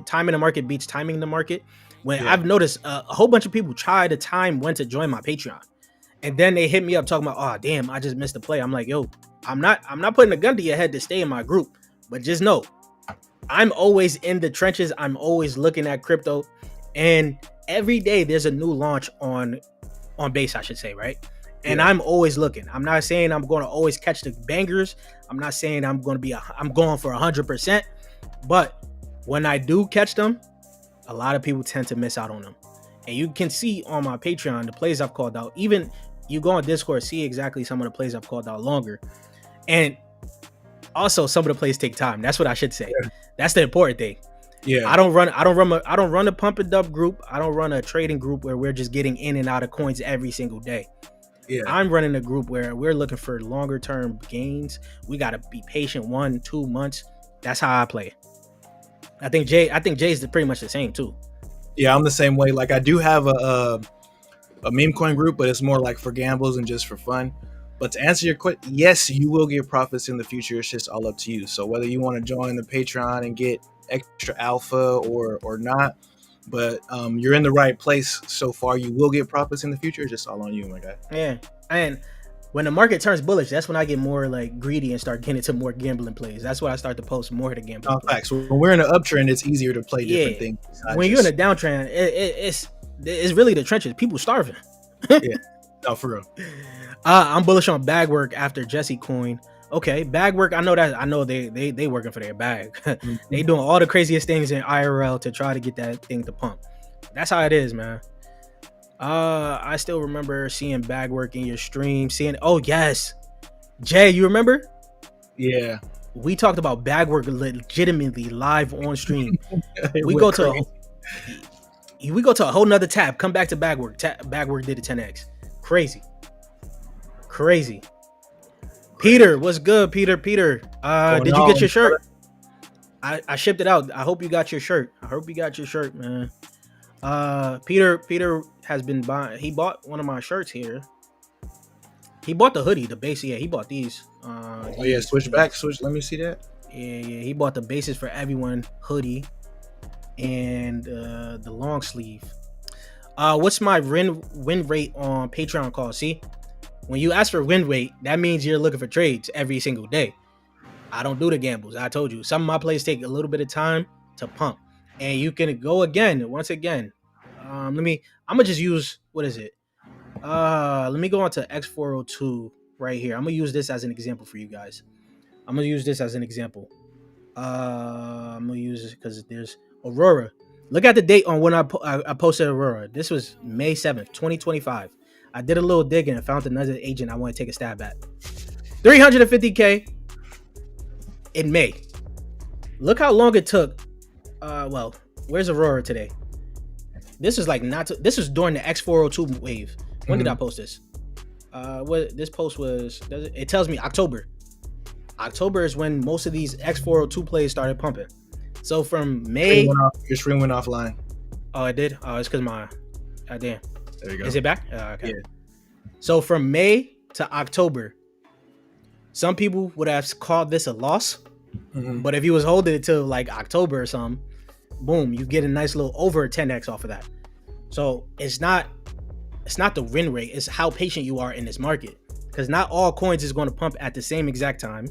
Time in the market beats timing in the market. I've noticed a whole bunch of people try to time when to join my Patreon, and then they hit me up talking about, oh damn, I just missed the play. I'm like, yo, I'm not putting a gun to your head to stay in my group, but just know I'm always in the trenches. I'm always looking at crypto, and every day there's a new launch on base, I should say, right? And Yeah. I'm always looking. I'm not saying I'm going to always catch the bangers. I'm not saying I'm going for 100%. But when I do catch them, a lot of people tend to miss out on them. And you can see on my Patreon the plays I've called out. Even you go on Discord, see exactly some of the plays I've called out longer. And also some of the plays take time. That's what I should say. Yeah. That's the important thing. Yeah. I don't run a pump and dump group. I don't run a trading group where we're just getting in and out of coins every single day. Yeah. I'm running a group where we're looking for longer term gains. We got to be patient 1-2 months. That's how I play. I think Jay's pretty much the same too. Yeah, I'm the same way. Like I do have a meme coin group, but it's more like for gambles and just for fun. But to answer your question, yes, you will get profits in the future. It's just all up to you. So whether you want to join the Patreon and get extra alpha or not, but you're in the right place so far. You will get profits in the future. It's just all on you, my guy. Yeah, and when the market turns bullish, that's when I get more like greedy and start getting into more gambling plays. That's when I start to post more of the gambling plays. Facts. When we're in an uptrend, it's easier to play different things. When you're in a downtrend, it's really the trenches. People starving. Yeah, no, for real. I'm bullish on bag work after Jesse coin. Okay, bag work. I know they working for their bag. Mm-hmm. They doing all the craziest things in IRL to try to get that thing to pump. That's how it is, man. I still remember seeing bag work in your stream. Oh yes, Jay, you remember? Yeah, we talked about bag work legitimately live on stream. we go to a whole nother tab. Come back to bag work. Bag work did a 10x. Crazy. Peter, what's good, Peter? Did you get your shirt? I shipped it out. I hope you got your shirt. Man. Peter has been buying. He bought one of my shirts here. He bought the hoodie, the base. Yeah, he bought these. Switch. Let me see that. Yeah. He bought the bases for everyone hoodie and the long sleeve. What's my win rate on Patreon call? See, when you ask for win rate, that means you're looking for trades every single day. I don't do the gambles. I told you some of my plays take a little bit of time to pump. And you can go once again. I'm gonna just use, what is it? Let me go on to X402 right here. I'm gonna use this as an example for you guys. I'm gonna use it because there's Aurora. Look at the date on when I posted Aurora. This was May 7th, 2025. I did a little digging and found another agent I want to take a stab at. 350K in May. Look how long it took. Where's Aurora today? This is this was during the X402 wave. When did I post this? What this post was? It tells me October. October is when most of these X402 plays started pumping. So from May, your stream went offline. Oh, it did. Oh, it's because my. Damn. There you go. Is it back? Okay. Yeah. So from May to October, some people would have called this a loss. Mm-hmm. But if you was holding it till like October or something, boom, you get a nice little over 10x off of that. So it's not the win rate, it's how patient you are in this market. Because not all coins is going to pump at the same exact time.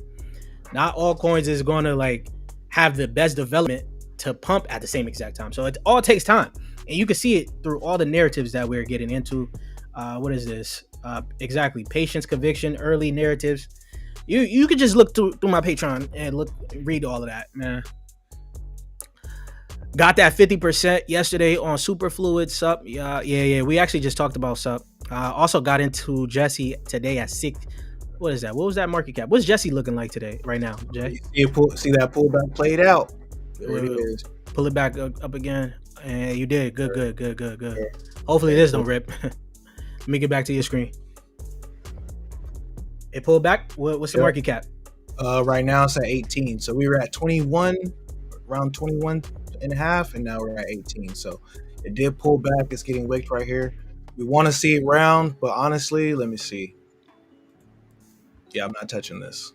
Not all coins is going to have the best development to pump at the same exact time. So it all takes time. And you can see it through all the narratives that we're getting into. What is this? Exactly. Patience, conviction, early narratives. You could just look through my Patreon and read all of that, man. Got that 50% yesterday on Superfluid Sup. Yeah. We actually just talked about Sup. Also got into Jesse today at 6. What is that? What was that market cap? What's Jesse looking like today, right now, Jay? See that pullback played out. There it is. Pull it back up again. And you did. Good. Yeah. Hopefully this don't rip. Let me get back to your screen. It pulled back. What's the market cap? Right now it's at 18. So we were at 21, around 21 and a half, and now we're at 18. So it did pull back. It's getting wicked right here. We want to see it round, but honestly, let me see. Yeah, I'm not touching this.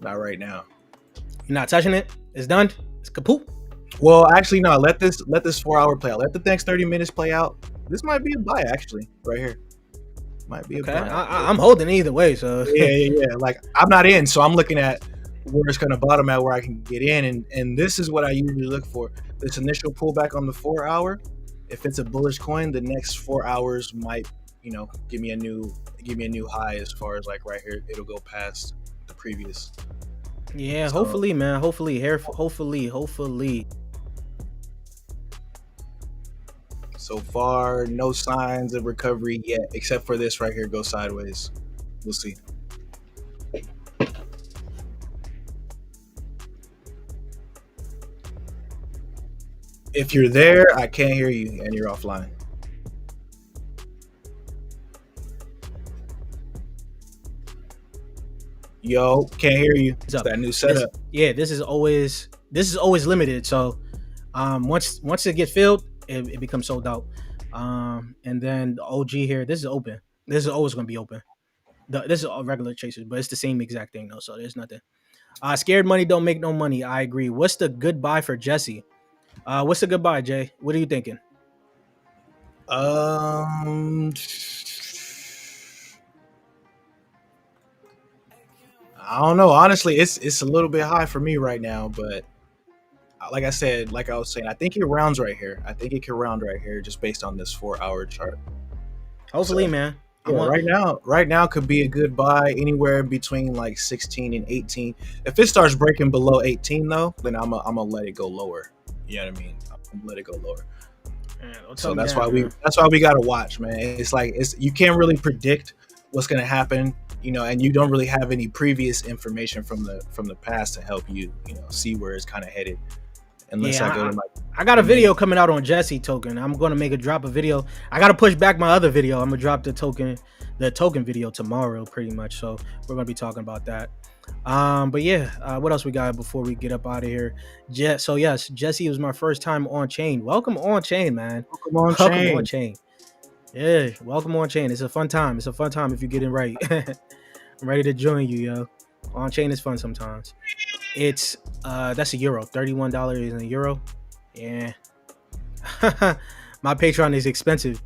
Not right now. You're not touching it? It's done? It's kaput? Well, actually, no. Let this 4 hour play out. Let the next 30 minutes play out. This might be a buy, actually, right here. Might be a buy. I'm holding either way, so. Yeah. Like, I'm not in, so I'm looking at where it's going to bottom at, where I can get in. And this is what I usually look for. This initial pullback on the 4 hour. If it's a bullish coin, the next 4 hours might, give me a new high as far as like right here. It'll go past the previous. Yeah, So hopefully, man. Hopefully. so far, no signs of recovery yet, except for this right here go sideways. We'll see. If you're there, I can't hear you and you're offline. Yo, can't hear you. It's that new setup. This is always limited. So once it gets filled, it becomes sold out. And then the OG here, this is open. This is always gonna be open. This is all regular chasers, but it's the same exact thing though. So there's nothing. Scared money don't make no money. I agree. What's the goodbye for Jesse? What's the goodbye, Jay? What are you thinking? I don't know. Honestly, it's a little bit high for me right now, but like I said, like I was saying, I think it rounds right here. I think it can round right here just based on this 4 hour chart. Hopefully, man. Yeah, right now could be a good buy anywhere between like 16 and 18. If it starts breaking below 18 though, then I'm gonna let it go lower. You know what I mean? I'm gonna let it go lower. Man, so that's why we gotta watch, man. It's like you can't really predict what's gonna happen, and you don't really have any previous information from the past to help you, see where it's kind of headed. Unless I got a video coming out on Jesse token. I'm gonna drop a video. I gotta push back my other video. I'm gonna drop the token video tomorrow, pretty much. So we're gonna be talking about that. But yeah, what else we got before we get up out of here? So yes, Jesse was my first time on chain. Welcome on chain, man. Welcome on chain. Yeah, welcome on chain. It's a fun time. It's a fun time if you get it right. I'm ready to join you, yo. On chain is fun sometimes. It's that's a euro. $31 is a euro. Yeah. My Patreon is expensive.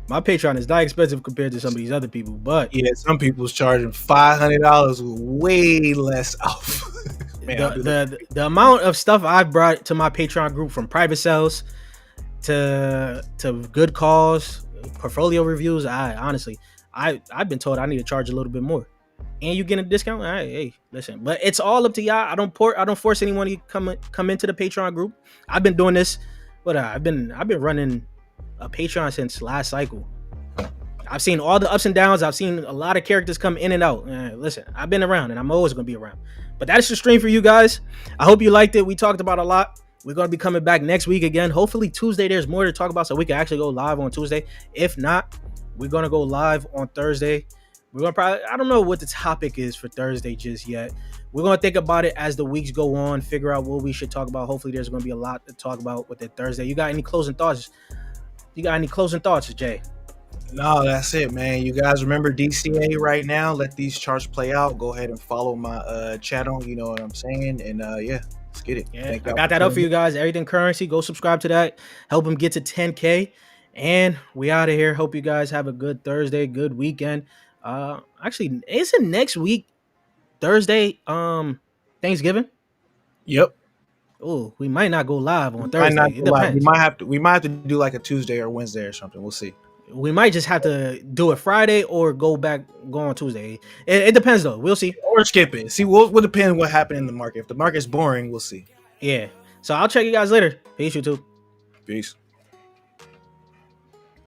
My Patreon is not expensive compared to some of these other people, but yeah, some people's charging $500 way less off. Man, the amount of stuff I've brought to my Patreon group, from private sales to good calls, portfolio reviews, I've been told I need to charge a little bit more, and you get a discount. Hey, listen, but it's all up to y'all. I don't force anyone to come into the Patreon group. I've been doing this, but I've been running a Patreon since last cycle. I've seen all the ups and downs. I've seen a lot of characters come in and out. Listen, I've been around, and I'm always gonna be around. But that's the stream for you guys. I hope you liked it. We talked about a lot. We're gonna be coming back next week again. Hopefully Tuesday there's more to talk about, so we can actually go live on Tuesday. If not, we're gonna go live on Thursday. We're gonna I don't know what the topic is for Thursday just yet. We're gonna think about it as the weeks go on, figure out what we should talk about. Hopefully there's gonna be a lot to talk about with it Thursday. You got any closing thoughts? Jay? No, that's it, man. You guys remember DCA right now. Let these charts play out. Go ahead and follow my channel. You know what I'm saying? And yeah, let's get it. Yeah, I got that up for you guys. Everything Currency. Go subscribe to that. Help them get to 10K. And we out of here. Hope you guys have a good Thursday, good weekend. Actually, isn't next week Thursday Thanksgiving? Yep. Oh, we might not go live on Thursday. We might have to do like a Tuesday or Wednesday or something. We'll see. We might just have to do it Friday or go on Tuesday. It depends though. We'll see. Or skip it. See, we'll depend on what happened in the market. If the market's boring, we'll see. Yeah. So I'll check you guys later. Peace, YouTube. Peace.